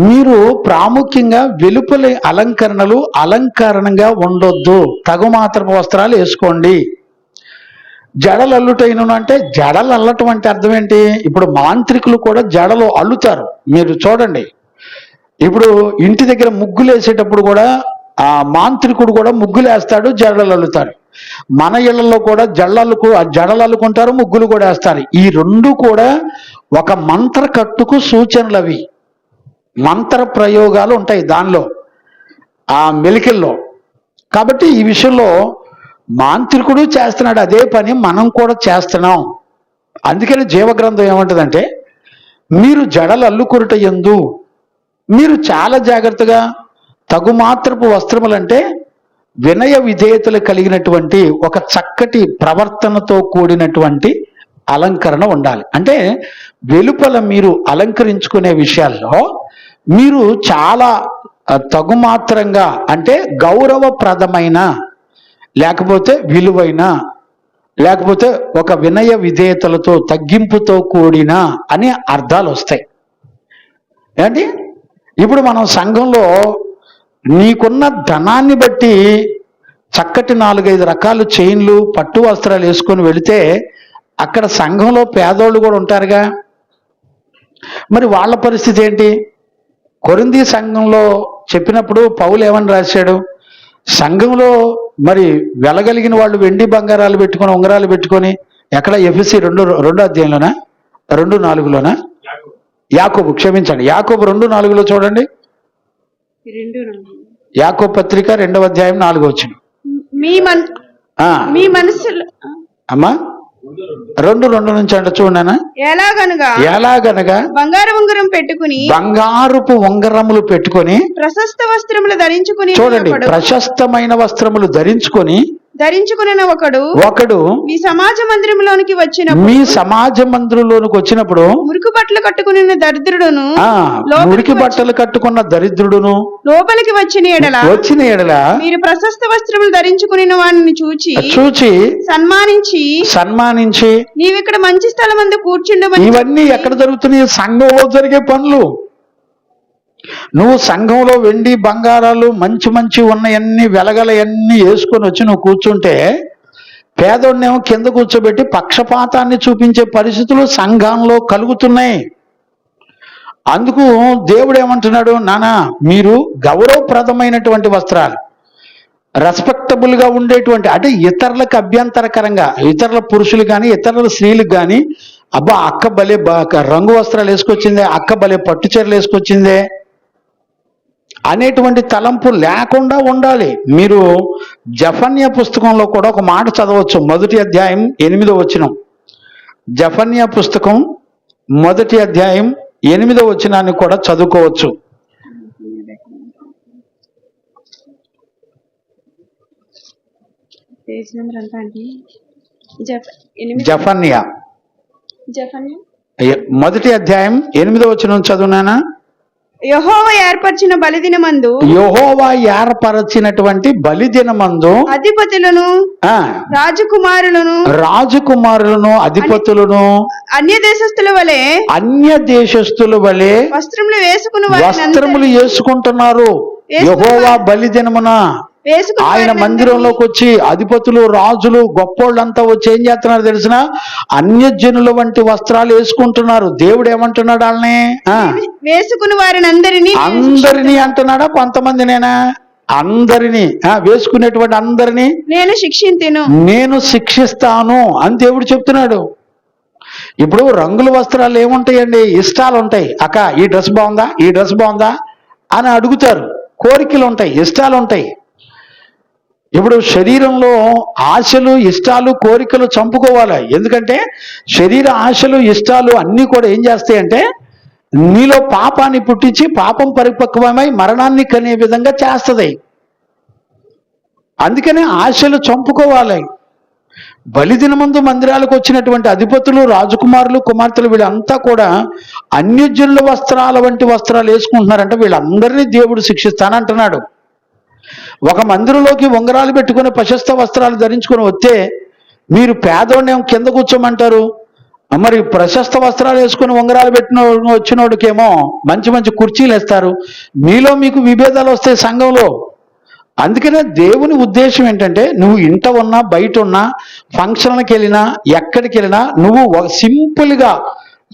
మీరు ప్రాముఖ్యంగా వెలుపలి అలంకరణలు అలంకరణగా ఉండొద్దు, తగుమాత్రపు వస్త్రాలు వేసుకోండి. జడలు అల్లుటైన అంటే, జడలు అల్లటం అంటే అర్థం ఏంటి? ఇప్పుడు మాంత్రికులు కూడా జడలు అల్లుతారు. మీరు చూడండి, ఇప్పుడు ఇంటి దగ్గర ముగ్గులు వేసేటప్పుడు కూడా ఆ మాంత్రికుడు కూడా ముగ్గులు వేస్తాడు, జడలు అల్లుతాడు. మన ఇళ్లలో కూడా జడలు అల్లుకుంటారు, ముగ్గులు కూడా వేస్తారు. ఈ 2 కూడా ఒక మంత్ర కట్టుకు సూచనలు. అవి మంత్ర ప్రయోగాలు ఉంటాయి దానిలో, ఆ మెలికల్లో. కాబట్టి ఈ విషయంలో మాంత్రికుడు చేస్తున్నాడు అదే పని, మనం కూడా చేస్తున్నాం. అందుకని జీవగ్రంథం ఏమంటుందంటే, మీరు జడలు అల్లుకొనుట యందు మీరు చాలా జాగ్రత్తగా తగుమాత్రపు వస్త్రములంటే వినయ విధేయతలు కలిగినటువంటి ఒక చక్కటి ప్రవర్తనతో కూడినటువంటి అలంకరణ ఉండాలి. అంటే వెలుపల మీరు అలంకరించుకునే విషయాల్లో మీరు చాలా తగుమాత్రంగా, అంటే గౌరవప్రదమైన, లేకపోతే విలువైన, లేకపోతే ఒక వినయ విధేయతలతో తగ్గింపుతో కూడిన అనే అర్థాలు వస్తాయి. ఏంటి? ఇప్పుడు మనం సంఘంలో నీకున్న ధనాన్ని బట్టి చక్కటి 4-5 రకాల చైన్లు, పట్టు వస్త్రాలు వేసుకొని వెళితే అక్కడ సంఘంలో పేదోళ్ళు కూడా ఉంటారుగా. మరి వాళ్ళ పరిస్థితి ఏంటి? కొరింథీ సంఘంలో చెప్పినప్పుడు పౌలు ఏమని రాశాడు? సంఘంలో మరి వెలగలిగిన వాళ్ళు వెండి బంగారాలు పెట్టుకొని, ఉంగరాలు పెట్టుకొని, ఎక్కడ ఎఫెసీ 2వ అధ్యాయంలోనా 2:4లోనా? యాకోబు, క్షమించండి, యాకోబు 2:4లో చూడండి. యాకోబు పత్రిక 2వ అధ్యాయం 4వ వచనం. మీ మనసులో అమ్మా 2:2 నుంచి అంటే చూడనా, ఎలాగనగా బంగారపు ఉంగరములు పెట్టుకొని ప్రశస్త వస్త్రములు ధరించుకుని, చూడండి, ప్రశస్తమైన వస్త్రములు ధరించుకొని ఒకడు మీ సమాజ మందిరంలోనికి వచ్చినప్పుడు మురికి బట్టలు కట్టుకుని దరిద్రుడును, మురికి బట్టలు కట్టుకున్న దరిద్రుడును లోపలికి వచ్చిన ఎడల మీరు ప్రశస్త వస్త్రములు ధరించుకుని వాడిని చూచి సన్మానించి నీవిక్కడ మంచి స్థలం అందు కూర్చుండమని. ఇవన్నీ ఎక్కడ జరుగుతున్నాయి? సంఘంలో జరిగే పనులు. నువ్వు సంఘంలో వెండి బంగారాలు మంచి ఉన్నవన్నీ వెలగలయన్నీ వేసుకొని వచ్చి నువ్వు కూర్చుంటే, పేదోడినేమో కింద కూర్చోబెట్టి పక్షపాతాన్ని చూపించే పరిస్థితులు సంఘంలో కలుగుతున్నాయి. అందుకు దేవుడు ఏమంటున్నాడు? నానా, మీరు గౌరవప్రదమైనటువంటి వస్త్రాలు, రెస్పెక్టబుల్ గా ఉండేటువంటి, అంటే ఇతరులకు అభ్యంతరకరంగా, ఇతరుల పురుషులు కానీ ఇతరుల స్త్రీలకు కానీ, అబ్బా అక్క భలే రంగు వస్త్రాలు వేసుకొచ్చిందే, అక్క భలే పట్టు చీరలు వేసుకొచ్చిందే అనేటువంటి తలంపు లేకుండా ఉండాలి. మీరు జఫన్యా పుస్తకంలో కూడా ఒక మాట చదవచ్చు. 1వ అధ్యాయం 8వ వచనం. జఫన్యా పుస్తకం 1వ అధ్యాయం 8వ వచనాన్ని కూడా చదువుకోవచ్చు. జఫన్యా 1వ అధ్యాయం 8వ వచనం చదువునానా? యెహోవా ఏర్పరిచిన బలిదినమందు, యెహోవా ఏర్పరచినటువంటి బలిదినమందు అధిపతులను రాజకుమారులను అధిపతులను అన్య దేశస్థుల వలె వస్త్రములు వేసుకుంటున్నారు. యెహోవా బలిదినమున ఆయన మందిరంలోకి వచ్చి అధిపతులు, రాజులు, గొప్పోళ్ళంతా వచ్చి ఏం చేస్తున్నారు తెలిసిన? అన్యజనుల వంటి వస్త్రాలు వేసుకుంటున్నారు. దేవుడు ఏమంటున్నాడు? వాళ్ళని వేసుకుని వారిని అందరినీ అంటున్నాడా? కొంతమందినేనా? అందరినీ, వేసుకునేటువంటి అందరినీ నేను శిక్షిస్తాను అని దేవుడు చెప్తున్నాడు. ఇప్పుడు రంగుల వస్త్రాలు ఏముంటాయండి? ఇష్టాలు ఉంటాయి. అక్క ఈ డ్రెస్ బాగుందా, ఈ డ్రెస్ బాగుందా అని అడుగుతారు. కోరికలు ఉంటాయి, ఇష్టాలు ఉంటాయి. ఇప్పుడు శరీరంలో ఆశలు, ఇష్టాలు, కోరికలు చంపుకోవాలి. ఎందుకంటే శరీర ఆశలు, ఇష్టాలు అన్నీ కూడా ఏం చేస్తాయంటే నీలో పాపాన్ని పుట్టించి పాపం పరిపక్వమై మరణాన్ని కనే విధంగా చేస్తుంది. అందుకనే ఆశలు చంపుకోవాలి. బలిదినమందు మందిరాలకు వచ్చినటువంటి అధిపతులు, రాజకుమారులు, కుమార్తెలు వీళ్ళంతా కూడా అన్యజనుల వస్త్రాల వంటి వస్త్రాలు వేసుకుంటున్నారంటే వీళ్ళందరినీ దేవుడు శిక్షిస్తానంటున్నాడు. ఒక మందిరంలోకి ఉంగరాలు పెట్టుకుని ప్రశస్త వస్త్రాలు ధరించుకొని వస్తే మీరు పేదోడిని కింద కూర్చోమంటారు, మరి ప్రశస్త వస్త్రాలు వేసుకుని ఉంగరాలు పెట్టిన వచ్చినోడికేమో మంచి మంచి కుర్చీలు వేస్తారు. మీలో మీకు విభేదాలు వస్తాయి సంఘంలో. అందుకనే దేవుని ఉద్దేశం ఏంటంటే నువ్వు ఇంట ఉన్నా, బయట ఉన్నా, ఫంక్షన్లకు వెళ్ళినా, ఎక్కడికి వెళ్ళినా నువ్వు సింపుల్గా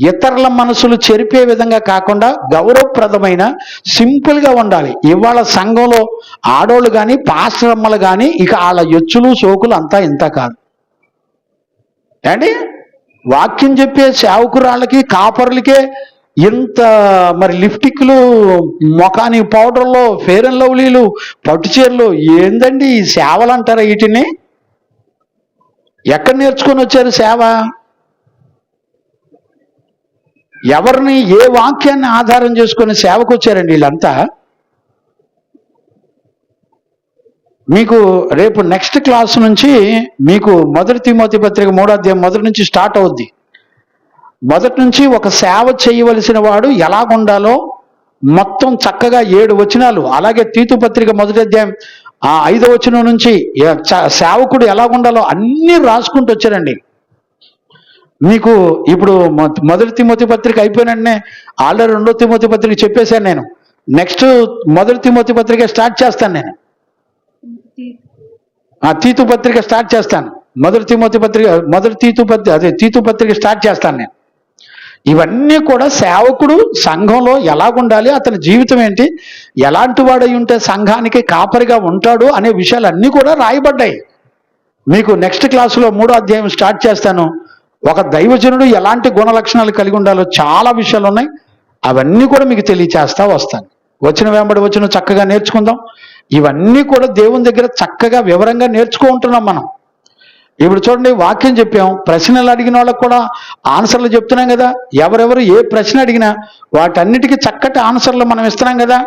ఇతరుల మనసులు చెరిపే విధంగా కాకుండా గౌరవప్రదమైన సింపుల్గా ఉండాలి. ఇవాళ సంఘంలో ఆడోళ్ళు కానీ పాస్టర్ అమ్మలు కానీ ఇక వాళ్ళ ఎచ్చులు సోకులు అంతా ఇంత కాదు అండి. వాక్యం చెప్పే సేవకురాళ్ళకి, కాపర్లకే ఇంత మరి లిప్టిక్లు, మొఖాని పౌడర్లు, ఫెయిర్ అండ్ లవ్లీలు, పట్టుచీరలు, ఏందండి ఈ సేవలు అంటారా? వీటిని ఎక్కడ నేర్చుకొని వచ్చారు సేవ? ఎవరిని, ఏ వాక్యాన్ని ఆధారం చేసుకొని సేవకు వచ్చారండి వీళ్ళంతా? మీకు రేపు నెక్స్ట్ క్లాస్ నుంచి మీకు 1 తిమోతి పత్రిక 3వ అధ్యాయం మొదటి నుంచి స్టార్ట్ అవుద్ది. మొదటి నుంచి ఒక సేవ చేయవలసిన వాడు ఎలాగుండాలో మొత్తం చక్కగా 7 వచనాలు, అలాగే తీతు పత్రిక 1వ అధ్యాయం 5వ వచనం నుంచి సేవకుడు ఎలాగుండాలో అన్నీ రాసుకుంటూ వచ్చారండి. మీకు ఇప్పుడు 1 తిమోతి పత్రిక అయిపోయిన వెంటనే ఆల్రెడీ 2వ తిమోతి పత్రిక చెప్పేశాను నేను. నెక్స్ట్ 1 తిమోతి పత్రిక స్టార్ట్ చేస్తాను నేను. తీతు పత్రిక స్టార్ట్ చేస్తాను. 1 తిమోతి పత్రిక, తీతు పత్రిక స్టార్ట్ చేస్తాను నేను. ఇవన్నీ కూడా సేవకుడు సంఘంలో ఎలాగుండాలి, అతని జీవితం ఏంటి, ఎలాంటి వాడై ఉంటే సంఘానికి కాపరిగా ఉంటాడు అనే విషయాలన్నీ కూడా రాయబడ్డాయి. మీకు నెక్స్ట్ క్లాసులో 3వ అధ్యాయం స్టార్ట్ చేస్తాను. ఒక దైవజనుడు ఎలాంటి గుణ లక్షణాలు కలిగి ఉండాలో చాలా విషయాలు ఉన్నాయి. అవన్నీ కూడా మీకు తెలియచేస్తా వస్తాను. వచ్చిన వెంబడి వచ్చిన చక్కగా నేర్చుకుందాం. ఇవన్నీ కూడా దేవుని దగ్గర చక్కగా వివరంగా నేర్చుకుంటున్నాం మనం. ఇప్పుడు చూడండి, వాక్యం చెప్పాం, ప్రశ్నలు అడిగిన వాళ్ళకు కూడా ఆన్సర్లు చెప్తున్నాం కదా. ఎవరెవరు ఏ ప్రశ్న అడిగినా వాటన్నిటికీ చక్కటి ఆన్సర్లు మనం ఇస్తున్నాం కదా.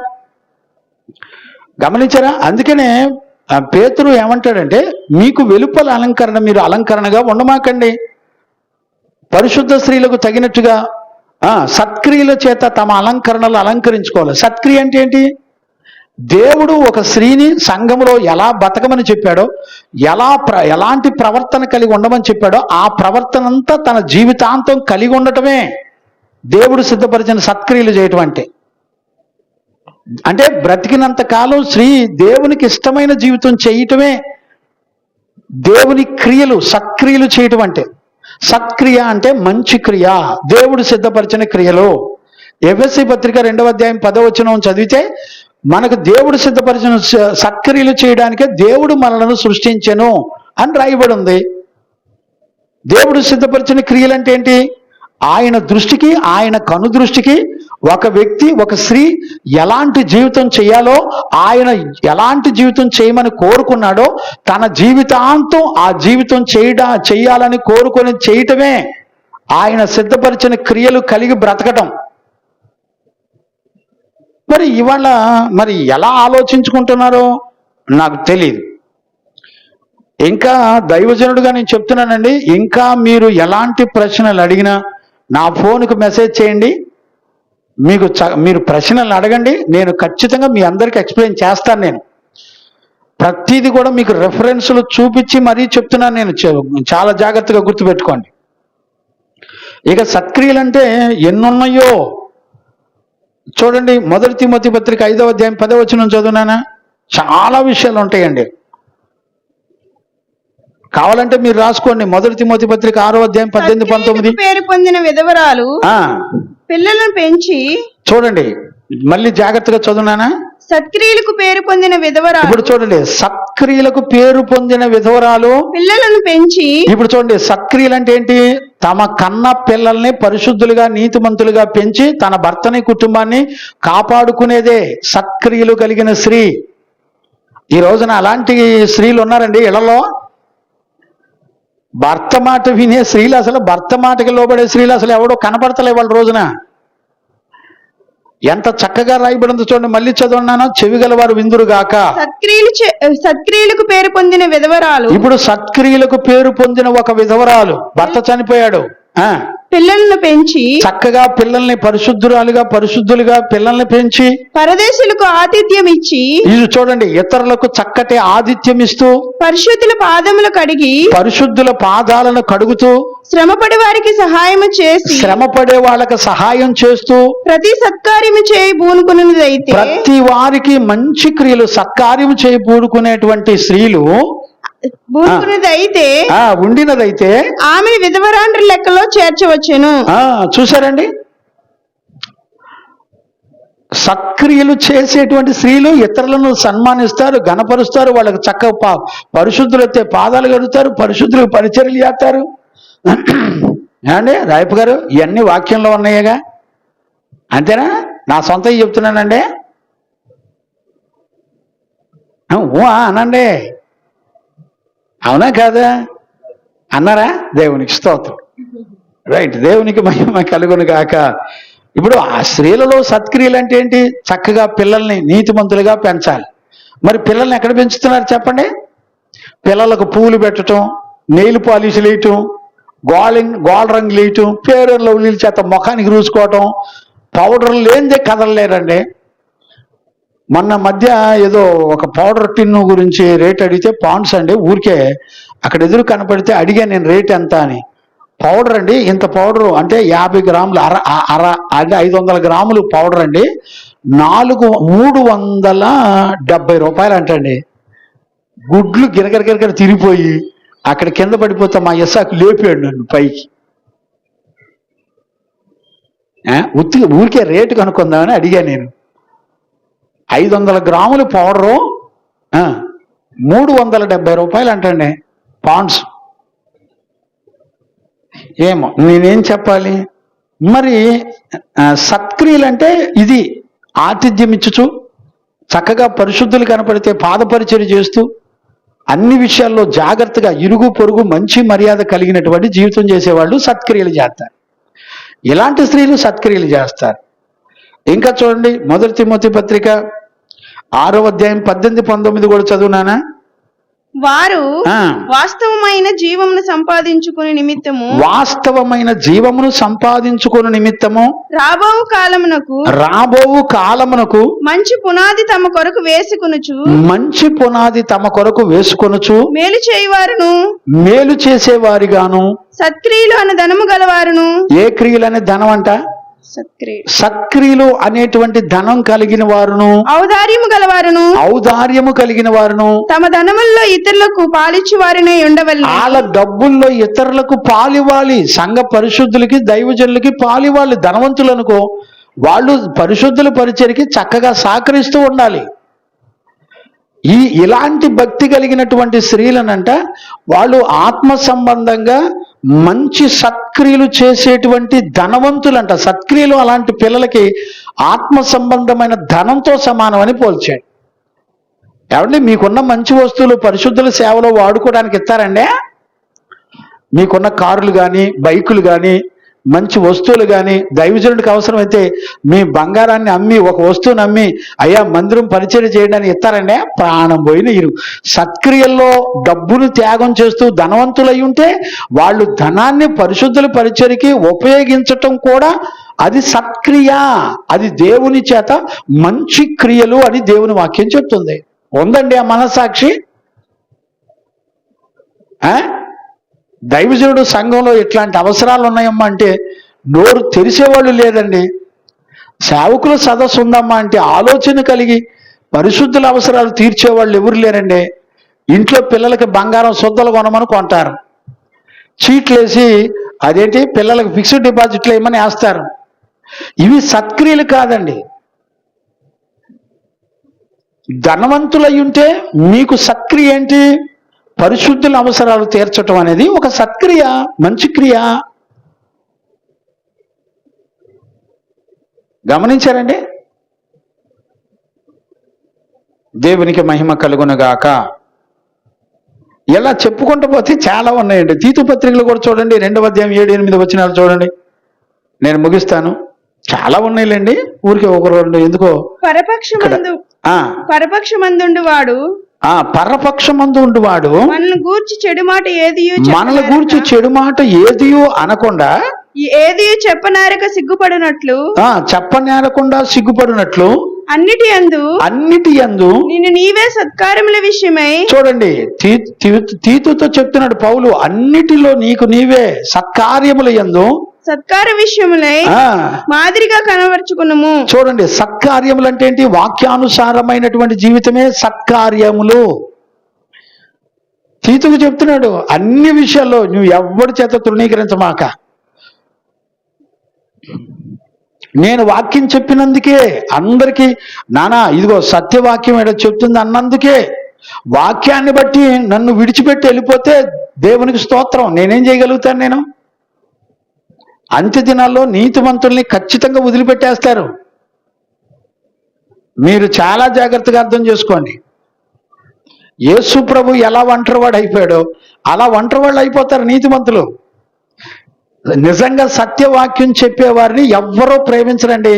గమనించారా? అందుకనే పేతురు ఏమంటాడంటే మీకు వెలుపల అలంకరణ మీరు అలంకరణగా ఉండమాకండి, పరిశుద్ధ స్త్రీలకు తగినట్టుగా సత్క్రియల చేత తమ అలంకరణలు అలంకరించుకోవాలి. సత్క్రియ అంటే ఏంటి? దేవుడు ఒక స్త్రీని సంఘంలో ఎలా బతకమని చెప్పాడో, ఎలాంటి ప్రవర్తన కలిగి ఉండమని చెప్పాడో ఆ ప్రవర్తన అంతా తన జీవితాంతం కలిగి ఉండటమే దేవుడు సిద్ధపరిచిన సత్క్రియలు చేయటం అంటే బ్రతికినంత కాలం స్త్రీ దేవునికి ఇష్టమైన జీవితం చేయటమే దేవుని క్రియలు, సత్క్రియలు చేయటం అంటే. సత్క్రియ అంటే మంచి క్రియ, దేవుడు సిద్ధపరిచిన క్రియలు. ఎఫెసీ పత్రిక 2వ అధ్యాయం 10వ వచనం చదివితే మనకు దేవుడు సిద్ధపరిచిన సత్క్రియలు చేయడానికే దేవుడు మనలను సృష్టించెను అని రాయబడి ఉంది. దేవుడు సిద్ధపరిచిన క్రియలు అంటే ఏంటి? ఆయన దృష్టికి, ఆయన కను దృష్టికి ఒక వ్యక్తి, ఒక స్త్రీ ఎలాంటి జీవితం చేయాలో, ఆయన ఎలాంటి జీవితం చేయమని కోరుకున్నాడో తన జీవితాంతం ఆ జీవితం చేయాలని కోరుకొని చేయటమే ఆయన సిద్ధపరిచిన క్రియలు కలిగి బ్రతకటం. మరి ఇవాళ మరి ఎలా ఆలోచించుకుంటున్నారో నాకు తెలియదు. ఇంకా దైవజనుడుగా నేను చెప్తున్నానండి, ఇంకా మీరు ఎలాంటి ప్రశ్నలు అడిగినా నా ఫోన్కు మెసేజ్ చేయండి. మీరు ప్రశ్నలు అడగండి, నేను ఖచ్చితంగా మీ అందరికీ ఎక్స్ప్లెయిన్ చేస్తాను. నేను ప్రతిదీ కూడా మీకు రెఫరెన్స్లు చూపించి మరీ చెప్తున్నాను. నేను చాలా జాగ్రత్తగా గుర్తుపెట్టుకోండి. ఇక సత్క్రియలు అంటే ఎన్నున్నాయో చూడండి. 1 తిమోతి పత్రిక 5వ అధ్యాయం 10వ వచనం చదువునానా, చాలా విషయాలు ఉంటాయండి. కావాలంటే మీరు రాసుకోండి. 1 తిమోతి పత్రిక 6వ అధ్యాయం 18, 19. పేరు పొందిన విధవరాలు పిల్లలను పెంచి, చూడండి మళ్ళీ జాగ్రత్తగా చదువునానా, సత్క్రియలకు పేరు పొందిన విధవరాలు. ఇప్పుడు చూడండి, సత్క్రియలకు పేరు పొందిన విధవరాలు పిల్లలను పెంచి. ఇప్పుడు చూడండి, సత్క్రియలు అంటే ఏంటి? తమ కన్న పిల్లల్ని పరిశుద్ధులుగా నీతిమంతులుగా పెంచి తన భర్తని కుటుంబాన్ని కాపాడుకునేదే సత్క్రియలు కలిగిన స్త్రీ. ఈ రోజున అలాంటి స్త్రీలు ఉన్నారండి ఇళ్లలో. భర్త మాట వినే స్త్రీలు, అసలు భర్త మాటకి లోబడే స్త్రీలు అసలు ఎవడో కనపడతలే వాళ్ళ రోజున. ఎంత చక్కగా రాయబడిందో చూడండి, మళ్ళీ చదవన్నాను. చెవిగల వారు విందురుగాక. సత్క్రియలకు పేరు పొందిన విధవరాలు. ఇప్పుడు సత్క్రియలకు పేరు పొందిన ఒక విధవరాలు, భర్త చనిపోయాడు, పిల్లలను పెంచి చక్కగా పిల్లల్ని పరిశుద్ధులుగా పిల్లల్ని పెంచి పరదేశులకు ఆతిథ్యం ఇచ్చి, ఇది చూడండి, ఇతరులకు చక్కటి ఆతిథ్యం ఇస్తూ పరిశుద్ధుల పాదములు కడిగి పరిశుద్ధుల పాదాలను కడుగుతూ శ్రమపడే వారికి సహాయము చేసి శ్రమపడే వాళ్ళకి సహాయం చేస్తూ ప్రతి సత్కార్యము చేయి పూనుకున్నదైతే, ప్రతి వారికి మంచి క్రియలు సత్కార్యము చేయి పూనుకునేటువంటి స్త్రీలు ఉండినదైతే ఆమెను విధవరాండ్రి లెక్కలో చేర్చవచ్చును. చూసారండి, సత్క్రియలు చేసేటువంటి స్త్రీలు ఇతరులను సన్మానిస్తారు, గణపరుస్తారు, వాళ్ళకి చక్కగా పరిశుద్ధులైతే పాదాలు కడుగుతారు, పరిశుద్ధులకు పరిచర్యలు చేస్తారు. ఏమండి రాయపు గారు, ఇవన్నీ వాక్యంలో ఉన్నాయిగా, అంతేనా? నా సొంత చెప్తున్నానండి. అనండి, అవునా కాదా? అన్నారా? దేవునికి స్తోత్రం. రైట్, దేవునికి మహిమ కలుగును గాక. ఇప్పుడు ఆ స్త్రీలలో సత్క్రియలు అంటే ఏంటి? చక్కగా పిల్లల్ని నీతిమంతులుగా పెంచాలి. మరి పిల్లల్ని ఎక్కడ పెంచుతున్నారు చెప్పండి? పిల్లలకు పూలు పెట్టడం, నెయిల్ పాలిష్లు వేయటం, గోల్డ్ రంగులు వేయటం, ఫెయిర్ అండ్ లవ్లీల చేత ముఖానికి రూసుకోవటం, పౌడర్లు లేనిదే కదలలేరండి. మొన్న మధ్య ఏదో ఒక పౌడర్ టిన్ను గురించి రేట్ అడిగితే, పాండ్స్ అండి, ఊరికే అక్కడ ఎదురు కనపడితే అడిగా నేను రేట్ ఎంత అని. పౌడర్ అండి, ఇంత పౌడరు అంటే 50 గ్రాములు, అంటే 500 గ్రాములు పౌడర్ అండి, 370 రూపాయలు అంటండి. గుడ్లు గిరగిర తిరిగిపోయి అక్కడ కింద పడిపోతే మా ఇసాకు లేపాడు నన్ను పైకి. ఊరికే రేటు కనుక్కుందామని అడిగా నేను. 500 గ్రాములు పౌడరు 370 రూపాయలు అంటండి పాండ్స్. ఏమో నేనేం చెప్పాలి మరి. సత్క్రియలు అంటే ఇది, ఆతిథ్యం ఇచ్చుచు చక్కగా పరిశుద్ధులు కనపడితే పాదపరిచర్య చేస్తూ అన్ని విషయాల్లో జాగ్రత్తగా ఇరుగు పొరుగు మంచి మర్యాద కలిగినటువంటి జీవితం చేసేవాళ్ళు సత్క్రియలు చేస్తారు. ఇలాంటి స్త్రీలు సత్క్రియలు చేస్తారు. ఇంకా చూడండి, 1 తిమోతి పత్రిక 6వ అధ్యాయం 18-19 కూడా చదువునానా? వారు వాస్తవమైన జీవమును సంపాదించుకుని నిమిత్తము రాబోవు కాలమునకు మంచి పునాది తమ కొరకు వేసుకొనుచు మేలు చేసేవారిగాను సత్క్రియలు అనే ధనము గలవారును. ఏ క్రియలు అనే ధనం అంట? సత్క్రియలు అనేటువంటి ధనం కలిగిన వారును, ఔదార్యము కలిగిన వారును, తమ ధనముల్లో ఇతరులకు పాలిచ్చు వారినే ఉండవలెను. వాళ్ళ డబ్బుల్లో ఇతరులకు పాలివ్వాలి. సంఘ పరిశుద్ధులకి దైవజనులకి పాలివ్వాలి. ధనవంతులు అనుకో, వాళ్ళు పరిశుద్ధుల పరిచర్యకి చక్కగా సహకరిస్తూ ఉండాలి. ఇలాంటి భక్తి కలిగినటువంటి స్త్రీలనంట వాళ్ళు ఆత్మ సంబంధంగా మంచి సత్క్రియలు చేసేటువంటి ధనవంతులంట. సత్క్రియలు అలాంటి పిల్లలకి ఆత్మ సంబంధమైన ధనంతో సమానమని పోల్చాడు. ఏమండి, మీకున్న మంచి వస్తువులు పరిశుద్ధుల సేవలో వాడుకోవడానికి ఇస్తారండి? మీకున్న కారులు కానీ, బైకులు కానీ, మంచి వస్తువులు కానీ, దైవజనుడికి అవసరమైతే మీ బంగారాన్ని అమ్మి, ఒక వస్తువుని అమ్మి, అయ్యా మందిరం పరిచర్య చేయడానికి ఇస్తారండి? ప్రాణం పోయిన ఇరు. సత్క్రియల్లో డబ్బును త్యాగం చేస్తూ ధనవంతులై ఉంటే వాళ్ళు ధనాన్ని పరిశుద్ధుల పరిచర్యకి ఉపయోగించటం కూడా అది సత్క్రియ, అది దేవుని చేత మంచి క్రియలు అని దేవుని వాక్యం చెప్తుంది. ఉందండి ఆ మనస్సాక్షి? దైవజనుడు సంఘంలో ఇట్లాంటి అవసరాలు ఉన్నాయమ్మా అంటే నోరు తెరిచేవాళ్ళు లేదండి. సేవకుల సదస్సు ఉందమ్మా అంటే ఆలోచన కలిగి పరిశుద్ధుల అవసరాలు తీర్చేవాళ్ళు ఎవరు లేరండి. ఇంట్లో పిల్లలకి బంగారం శుద్ధలు కొనమని కొంటారు, చీట్లేసి అదేంటి పిల్లలకు ఫిక్స్డ్ డిపాజిట్లు ఏమని వేస్తారు. ఇవి సత్క్రియలు కాదండి. ధనవంతులై ఉంటే మీకు సత్క్రియ ఏంటి? పరిశుద్ధుల అవసరాలు తీర్చడం అనేది ఒక సత్క్రియ, మంచి క్రియ. గమనించారండి? దేవునికి మహిమ కలుగునుగాక. ఇలా చెప్పుకుంటూ పోతే చాలా ఉన్నాయండి. తీతు పత్రికలు కూడా చూడండి, 2వ అధ్యాయం 7-8 వచనాలు చూడండి. నేను ముగిస్తాను. చాలా ఉన్నాయిలేండి, ఊరికే ఒక రెండు ఎందుకో. పరపక్షమందు వాడు పరపక్షమందు ఉండువాడు మనల్ని గూర్చి చెడు మాట ఏదియో అనకుండా ఏది చెప్పనేరక సిగ్గుపడినట్లు అన్నిటి యందు నిన్ను నీవే సత్కార్యముల విషయమై. చూడండి, తీతుతో చెప్తున్నాడు పౌలు, అన్నిటిలో నీకు నీవే సత్కార్యముల యందు సత్కార్య విషయములై మాదిరిగా కనబరుచుకున్నాము. చూడండి, సత్కార్యములు అంటే ఏంటి? వాక్యానుసారమైనటువంటి జీవితమే సత్కార్యములు. తీతుకు చెప్తున్నాడు, అన్ని విషయాల్లో నువ్వు ఎవరి చేత తృణీకరించమాక. నేను వాక్యం చెప్పినందుకే అందరికీ నానా ఇదిగో సత్యవాక్యం ఏదో చెప్తుంది అన్నందుకే, వాక్యాన్ని బట్టి నన్ను విడిచిపెట్టి వెళ్ళిపోతే దేవునికి స్తోత్రం, నేనేం చేయగలుగుతాను? నేను అంత్య దినాల్లో నీతిమంతుల్ని ఖచ్చితంగా వదిలిపెట్టేస్తారు. మీరు చాలా జాగ్రత్తగా అర్థం చేసుకోండి. యేసు ప్రభు ఎలా ఒంటరివాడు అయిపోయాడో అలా ఒంటరివాళ్ళు అయిపోతారు నీతిమంతులు. నిజంగా సత్యవాక్యం చెప్పేవారిని ఎవ్వరూ ప్రేమించరండి.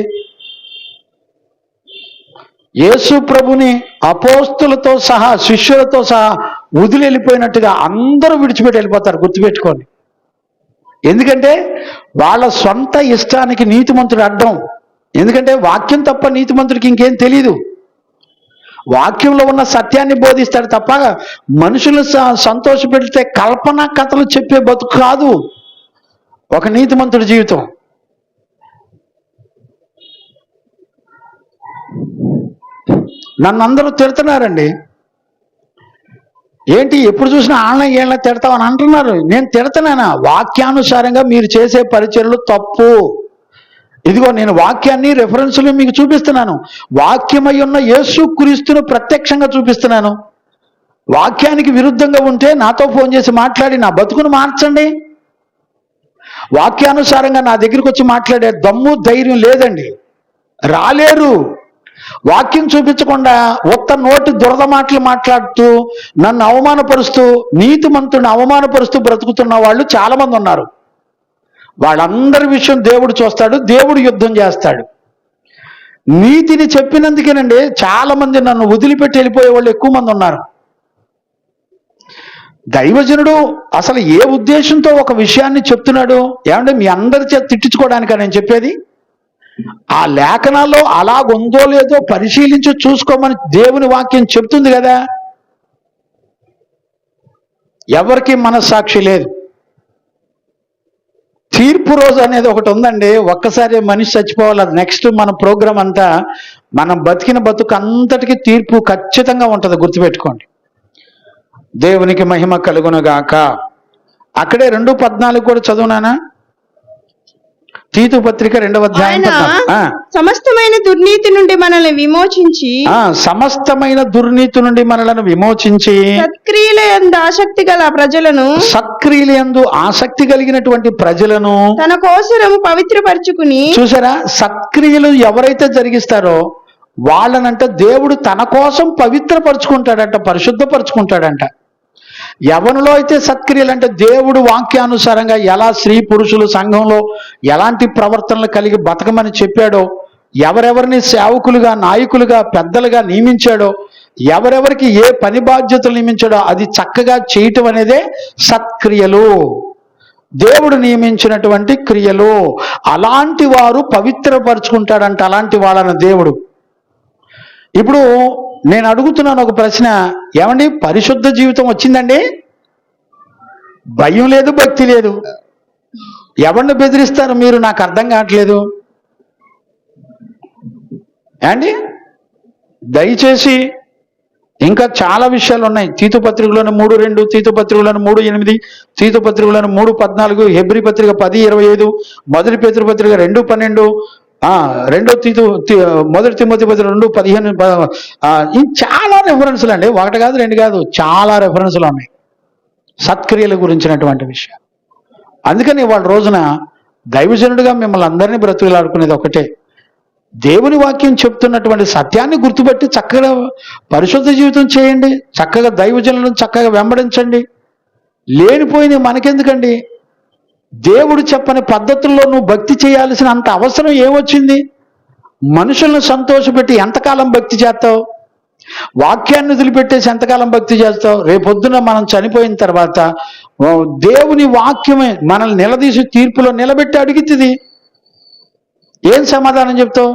యేసు ప్రభుని అపోస్తులతో సహా శిష్యులతో సహా వదిలి వెళ్ళిపోయినట్టుగా అందరూ విడిచిపెట్టి వెళ్ళిపోతారు, గుర్తుపెట్టుకోండి. ఎందుకంటే వాళ్ళ సొంత ఇష్టానికి నీతిమంతుడు అడ్డం. ఎందుకంటే వాక్యం తప్ప నీతిమంతుడికి ఇంకేం తెలియదు. వాక్యంలో ఉన్న సత్యాన్ని బోధిస్తాడు తప్ప మనుషులు సంతోషపెడితే కల్పన కథలు చెప్పే బతుకు కాదు ఒక నీతిమంతుడి జీవితం. నన్ను అందరూ తిడుతున్నారండి. ఏంటి ఎప్పుడు చూసినా ఆన్లైన్ ఏళ్ళ తిడతామని అంటున్నారు. నేను తిడతానా? వాక్యానుసారంగా మీరు చేసే పరిచర్యలు తప్పు. ఇదిగో నేను వాక్యాన్ని రెఫరెన్సులు మీకు చూపిస్తున్నాను. వాక్యమై ఉన్న యేసు క్రీస్తును ప్రత్యక్షంగా చూపిస్తున్నాను. వాక్యానికి విరుద్ధంగా ఉంటే నాతో ఫోన్ చేసి మాట్లాడి నా బతుకును మార్చండి. వాక్యానుసారంగా నా దగ్గరికి వచ్చి మాట్లాడే దమ్ము ధైర్యం లేదండి, రాలేరు. వాక్యం చూపించకుండా ఒక్క నోటి దురద మాటలు మాట్లాడుతూ నన్ను అవమానపరుస్తూ నీతిమంతుడిని అవమానపరుస్తూ బ్రతుకుతున్న వాళ్ళు చాలా మంది ఉన్నారు. వాళ్ళందరి విషయం దేవుడు చూస్తాడు, దేవుడు యుద్ధం చేస్తాడు. నీతిని చెప్పినందుకేనండి చాలా మంది నన్ను వదిలిపెట్టి వెళ్ళిపోయే వాళ్ళు ఎక్కువ మంది ఉన్నారు. దైవజనుడు అసలు ఏ ఉద్దేశంతో ఒక విషయాన్ని చెప్తున్నాడు? ఏమంటే మీ అందరి చేత తిట్టించుకోవడానికా నేను చెప్పేది? ఆ లేఖనాల్లో అలాగుందో లేదో పరిశీలించి చూసుకోమని దేవుని వాక్యం చెప్తుంది కదా. ఎవరికి మనస్సాక్షి లేదు. తీర్పు రోజు అనేది ఒకటి ఉందండి. ఒక్కసారి మనిషి చచ్చిపోవాలి, అది నెక్స్ట్ మన ప్రోగ్రాం అంతా మనం బతికిన బతుకు అంతటికి తీర్పు ఖచ్చితంగా ఉంటుంది, గుర్తుపెట్టుకోండి. దేవునికి మహిమ కలుగునుగాక. అక్కడే 2:14 కూడా చదువునానా? తీతు పత్రిక 2వ అధ్యాయం. సమస్తమైన దుర్నీతి నుండి మనల్ని విమోచించి సమస్తమైన దుర్నీతి నుండి మనలను విమోచించి సత్క్రియలందు ఆసక్తి గల ప్రజలను సత్క్రియలందు ఆసక్తి కలిగినటువంటి ప్రజలను తన కోసం పవిత్రపరచుకుని. చూసారా, సత్క్రియలు ఎవరైతే జరిగిస్తారో వాళ్ళనంట దేవుడు తన కోసం పవిత్రపరుచుకుంటాడంట, పరిశుద్ధపరుచుకుంటాడంట. ఎవరిలో అయితే సత్క్రియలు అంటే దేవుడు వాక్యానుసారంగా ఎలా స్త్రీ పురుషులు సంఘంలో ఎలాంటి ప్రవర్తనలు కలిగి బతకమని చెప్పాడో, ఎవరెవరిని సేవకులుగా నాయకులుగా పెద్దలుగా నియమించాడో, ఎవరెవరికి ఏ పని బాధ్యతలు నియమించాడో అది చక్కగా చేయటం అనేదే సత్క్రియలు, దేవుడు నియమించినటువంటి క్రియలు. అలాంటి వారు పవిత్రపరుచుకుంటాడంట, అలాంటి వాళ్ళని దేవుడు. ఇప్పుడు నేను అడుగుతున్నాను ఒక ప్రశ్న, ఏమండి పరిశుద్ధ జీవితం వచ్చిందండి? భయం లేదు, భక్తి లేదు. ఎవరిని బెదిరిస్తారు మీరు? నాకు అర్థం కావట్లేదు. ఏమండి దయచేసి ఇంకా చాలా విషయాలు ఉన్నాయి. తీతు పత్రికలోని 3:2, తీతు పత్రికలోని 3:8, తీతు పత్రికలోని 3:14, హెబ్రీ పత్రిక 10:25, మొదటి పేతురు పత్రిక 2:12, మొదటి తిమోతి పత్రిక 2:15. చాలా రెఫరెన్సులు అండి, ఒకటి కాదు రెండు కాదు, చాలా రెఫరెన్సులు ఉన్నాయి సత్క్రియల గురించినటువంటి విషయం. అందుకని వాళ్ళ రోజున దైవజనుడిగా మిమ్మల్ని అందరినీ బ్రతుకులాడుకునేది ఒకటే, దేవుని వాక్యం చెప్తున్నటువంటి సత్యాన్ని గుర్తుపట్టి చక్కగా పరిశుద్ధ జీవితం చేయండి, చక్కగా దైవజనులను చక్కగా వెంబడించండి. లేనిపోయింది మనకెందుకండి? దేవుడు చెప్పని పద్ధతుల్లో నువ్వు భక్తి చేయాల్సిన అంత అవసరం ఏమొచ్చింది? మనుషులను సంతోషపెట్టి ఎంతకాలం భక్తి చేస్తావు? వాక్యాన్ని వదిలిపెట్టేసి ఎంతకాలం భక్తి చేస్తావు? రేపొద్దున మనం చనిపోయిన తర్వాత దేవుని వాక్యమే మనల్ని నిలదీసి తీర్పులో నిలబెట్టి అడుగుతుంది. ఏం సమాధానం చెప్తావు?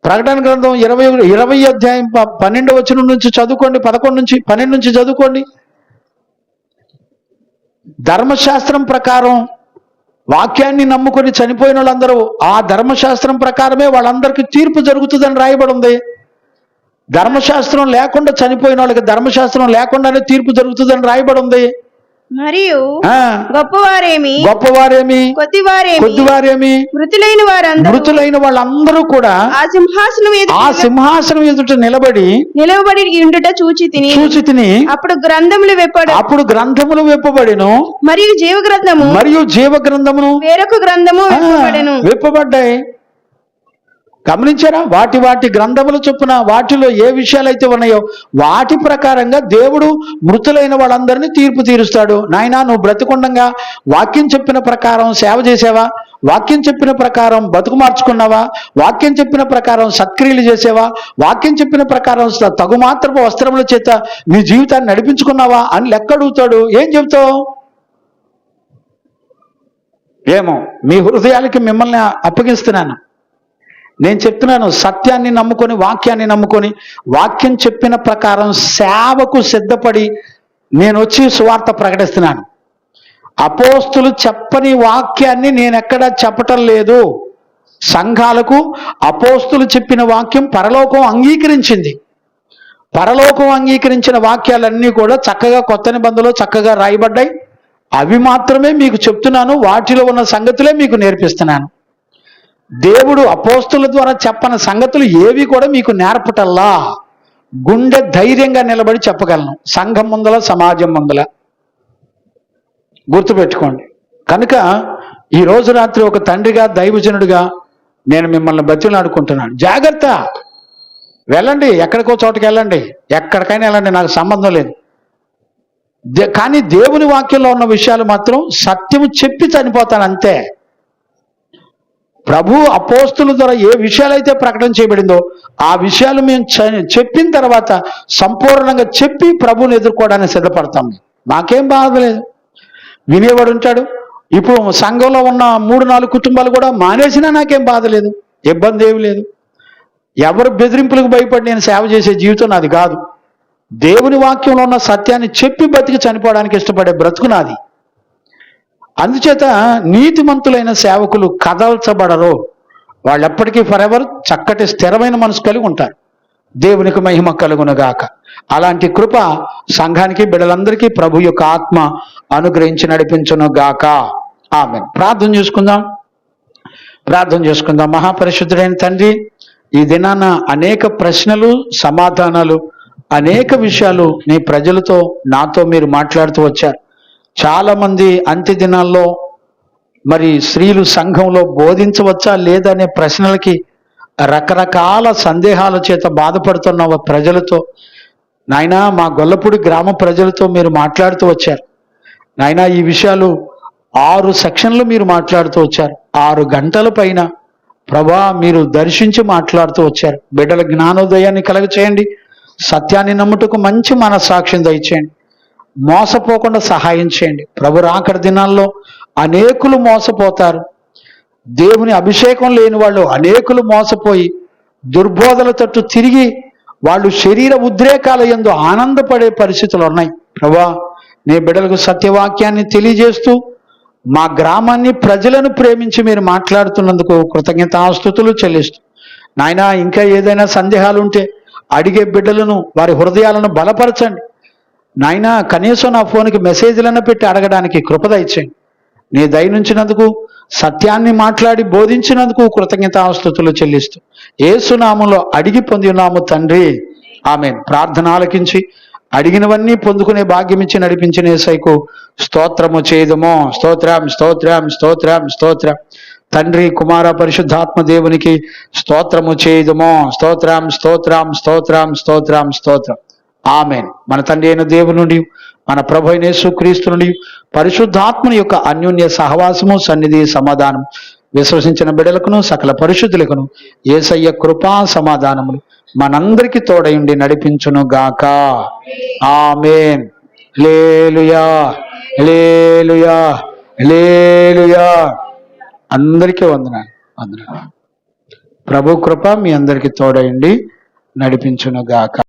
ప్రకటన గ్రంథం 20 అధ్యాయం 12వ వచనం నుంచి చదువుకోండి, 11 నుంచి 12 నుంచి చదువుకోండి. ధర్మశాస్త్రం ప్రకారం వాక్యాన్ని నమ్ముకొని చనిపోయిన వాళ్ళందరూ ఆ ధర్మశాస్త్రం ప్రకారమే వాళ్ళందరికీ తీర్పు జరుగుతుందని రాయబడి ఉంది. ధర్మశాస్త్రం లేకుండా చనిపోయిన వాళ్ళకి ధర్మశాస్త్రం లేకుండానే తీర్పు జరుగుతుందని రాయబడి ఉంది. మరియు గొప్పవారేమి కొద్దివారేమి మృతులైన వాళ్ళందరూ కూడా ఆ సింహాసనం ఎదుట నిలబడి ఉండుట చూచి తిని అప్పుడు గ్రంథములు విప్పబడెను మరియు జీవగ్రంథమును వేరొక గ్రంథము విప్పబడ్డాయి. గమనించారా? వాటి గ్రంథముల చొప్పున వాటిలో ఏ విషయాలైతే ఉన్నాయో వాటి ప్రకారంగా దేవుడు మృతులైన వాళ్ళందరినీ తీర్పు తీరుస్తాడు. నాయనా, నువ్వు బ్రతికుండంగా వాక్యం చెప్పిన ప్రకారం సేవ చేసావా? వాక్యం చెప్పిన ప్రకారం బతుకు మార్చుకున్నావా? వాక్యం చెప్పిన ప్రకారం సత్క్రియలు చేసావా? వాక్యం చెప్పిన ప్రకారం తగుమాత్రపు వస్త్రముల చేత నీ జీవితాన్ని నడిపించుకున్నావా అని లెక్క అడుగుతాడు. ఏం చెప్తావు? ఏమో, మీ హృదయాలకి మిమ్మల్ని అప్పగిస్తున్నాను. నేను చెప్తున్నాను, సత్యాన్ని నమ్ముకొని వాక్యాన్ని నమ్ముకొని వాక్యం చెప్పిన ప్రకారం సేవకు సిద్ధపడి నేను వచ్చి సువార్త ప్రకటిస్తున్నాను. అపోస్తులు చెప్పని వాక్యాన్ని నేనెక్కడా చెప్పటం లేదు. సంఘాలకు అపోస్తులు చెప్పిన వాక్యం పరలోకం అంగీకరించింది. పరలోకం అంగీకరించిన వాక్యాలన్నీ కూడా చక్కగా కొత్త నిబంధనలో చక్కగా రాయబడ్డాయి. అవి మాత్రమే మీకు చెప్తున్నాను. వాటిలో ఉన్న సంగతులే మీకు నేర్పిస్తున్నాను. దేవుడు అపోస్తుల ద్వారా చెప్పని సంగతులు ఏవి కూడా మీకు నేర్పటల్లా. గుండె ధైర్యంగా నిలబడి చెప్పగలను, సంఘం ముందల, సమాజం ముందల. గుర్తుపెట్టుకోండి. కనుక ఈ రోజు రాత్రి ఒక తండ్రిగా, దైవజనుడిగా నేను మిమ్మల్ని బతిలాడుకుంటున్నాను. జాగ్రత్త, వెళ్ళండి, ఎక్కడికో చోటుకి వెళ్ళండి, ఎక్కడికైనా వెళ్ళండి, నాకు సంబంధం లేదు. కానీ దేవుని వాక్యంలో ఉన్న విషయాలు మాత్రం సత్యము చెప్పి చనిపోతాను అంతే. ప్రభు అపోస్తుల ద్వారా ఏ విషయాలైతే ప్రకటన చేయబడిందో ఆ విషయాలు మేము చెప్పిన తర్వాత సంపూర్ణంగా చెప్పి ప్రభువుని ఎదుర్కోవడానికి సిద్ధపడతాం. నాకేం బాధ లేదు. వినేవాడు ఉంటాడు. ఇప్పుడు సంఘంలో ఉన్న 3-4 కుటుంబాలు కూడా మానేసినా నాకేం బాధ లేదు, ఇబ్బంది ఏమి లేదు. ఎవరు బెదిరింపులకు భయపడి నేను సేవ చేసే జీవితం నాది కాదు. దేవుని వాక్యంలో ఉన్న సత్యాన్ని చెప్పి బతికి చనిపోవడానికి ఇష్టపడే బ్రతుకు నాది. అందుచేత నీతిమంతులైన సేవకులు కదల్చబడరు. వాళ్ళు ఎప్పటికీ ఫరెవర్ చక్కటి స్థిరమైన మనసు కలిగి ఉంటారు. దేవునికి మహిమ కలుగునుగాక. అలాంటి కృప సంఘానికి, బిడ్డలందరికీ ప్రభు యొక్క ఆత్మ అనుగ్రహించి నడిపించును గాక. ఆమేన్. ప్రార్థన చేసుకుందాం. మహాపరిశుద్ధుడైన తండ్రి, ఈ దినాన అనేక ప్రశ్నలు, సమాధానాలు, అనేక విషయాలు నీ ప్రజలతో, నాతో మీరు మాట్లాడుతూ వచ్చారు. చాలా మంది అంత్య దినాల్లో మరి స్త్రీలు సంఘంలో బోధించవచ్చా లేదనే ప్రశ్నలకి రకరకాల సందేహాల చేత బాధపడుతున్న ప్రజలతో, నాయనా, మా గొల్లపూడి గ్రామ ప్రజలతో మీరు మాట్లాడుతూ వచ్చారు. నాయనా, ఈ విషయాలు 6 సెక్షన్లు మీరు మాట్లాడుతూ వచ్చారు. 6 గంటల పైన ప్రభా మీరు దర్శించి మాట్లాడుతూ వచ్చారు. బిడ్డల జ్ఞానోదయాన్ని కలుగ చేయండి. సత్యాన్ని నమ్ముటకు మంచి మనస్సాక్షిని దయచేయండి. మోసపోకుండా సహాయం చేయండి. ప్రభు రాకడ దినాల్లో అనేకులు మోసపోతారు. దేవుని అభిషేకం లేని వాళ్ళు అనేకులు మోసపోయి దుర్బోధల తట్టు తిరిగి వాళ్ళు శరీర ఉద్రేకాల యందు ఆనందపడే పరిస్థితులు ఉన్నాయి. ప్రభా, నీ బిడ్డలకు సత్యవాక్యాన్ని తెలియజేస్తూ మా గ్రామాన్ని, ప్రజలను ప్రేమించి మీరు మాట్లాడుతున్నందుకు కృతజ్ఞతాస్తుతులు చెల్లిస్తూ, నాయనా, ఇంకా ఏదైనా సందేహాలు ఉంటే అడిగే బిడ్డలను, వారి హృదయాలను బలపరచండి. నాయనా, కనీసం నా ఫోన్కి మెసేజ్లను పెట్టి అడగడానికి కృప దయచేయండి. నీ దయనుంచినందుకు, సత్యాన్ని మాట్లాడి బోధించినందుకు కృతజ్ఞతాస్తుతులు చెల్లిస్తూ యేసు నామములో అడిగి పొంది ఉన్నాము తండ్రి. ఆమేన్. ప్రార్థన ఆలకించి అడిగినవన్నీ పొందుకునే భాగ్యమిచ్చి నడిపించిన యేసయ్యకు స్తోత్రము చేయుదుము. స్తోత్రం, స్తోత్రం, స్తోత్రం, స్తోత్రం. తండ్రి కుమార పరిశుద్ధాత్మ దేవునికి స్తోత్రము చేయుదుము. స్తోత్రం స్తోత్రం స్తోత్రం స్తోత్రం స్తోత్రం. ఆమేన్. మన తండ్రి అయిన దేవుని నుండి, మన ప్రభు అయిన యేసుక్రీస్తు నుండి, పరిశుద్ధాత్మని యొక్క అన్యోన్య సహవాసము, సన్నిధి, సమాధానం విశ్వసించిన బిడ్డలకును సకల పరిశుద్ధులకును యేసయ్య కృపా సమాధానములు మనందరికి తోడయుండి నడిపించును గాక. ఆమేన్. హల్లెలూయా హల్లెలూయా హల్లెలూయా. అందరికీ వందనాలు. ప్రభు కృప మీ అందరికి తోడయుండి నడిపించును గాక.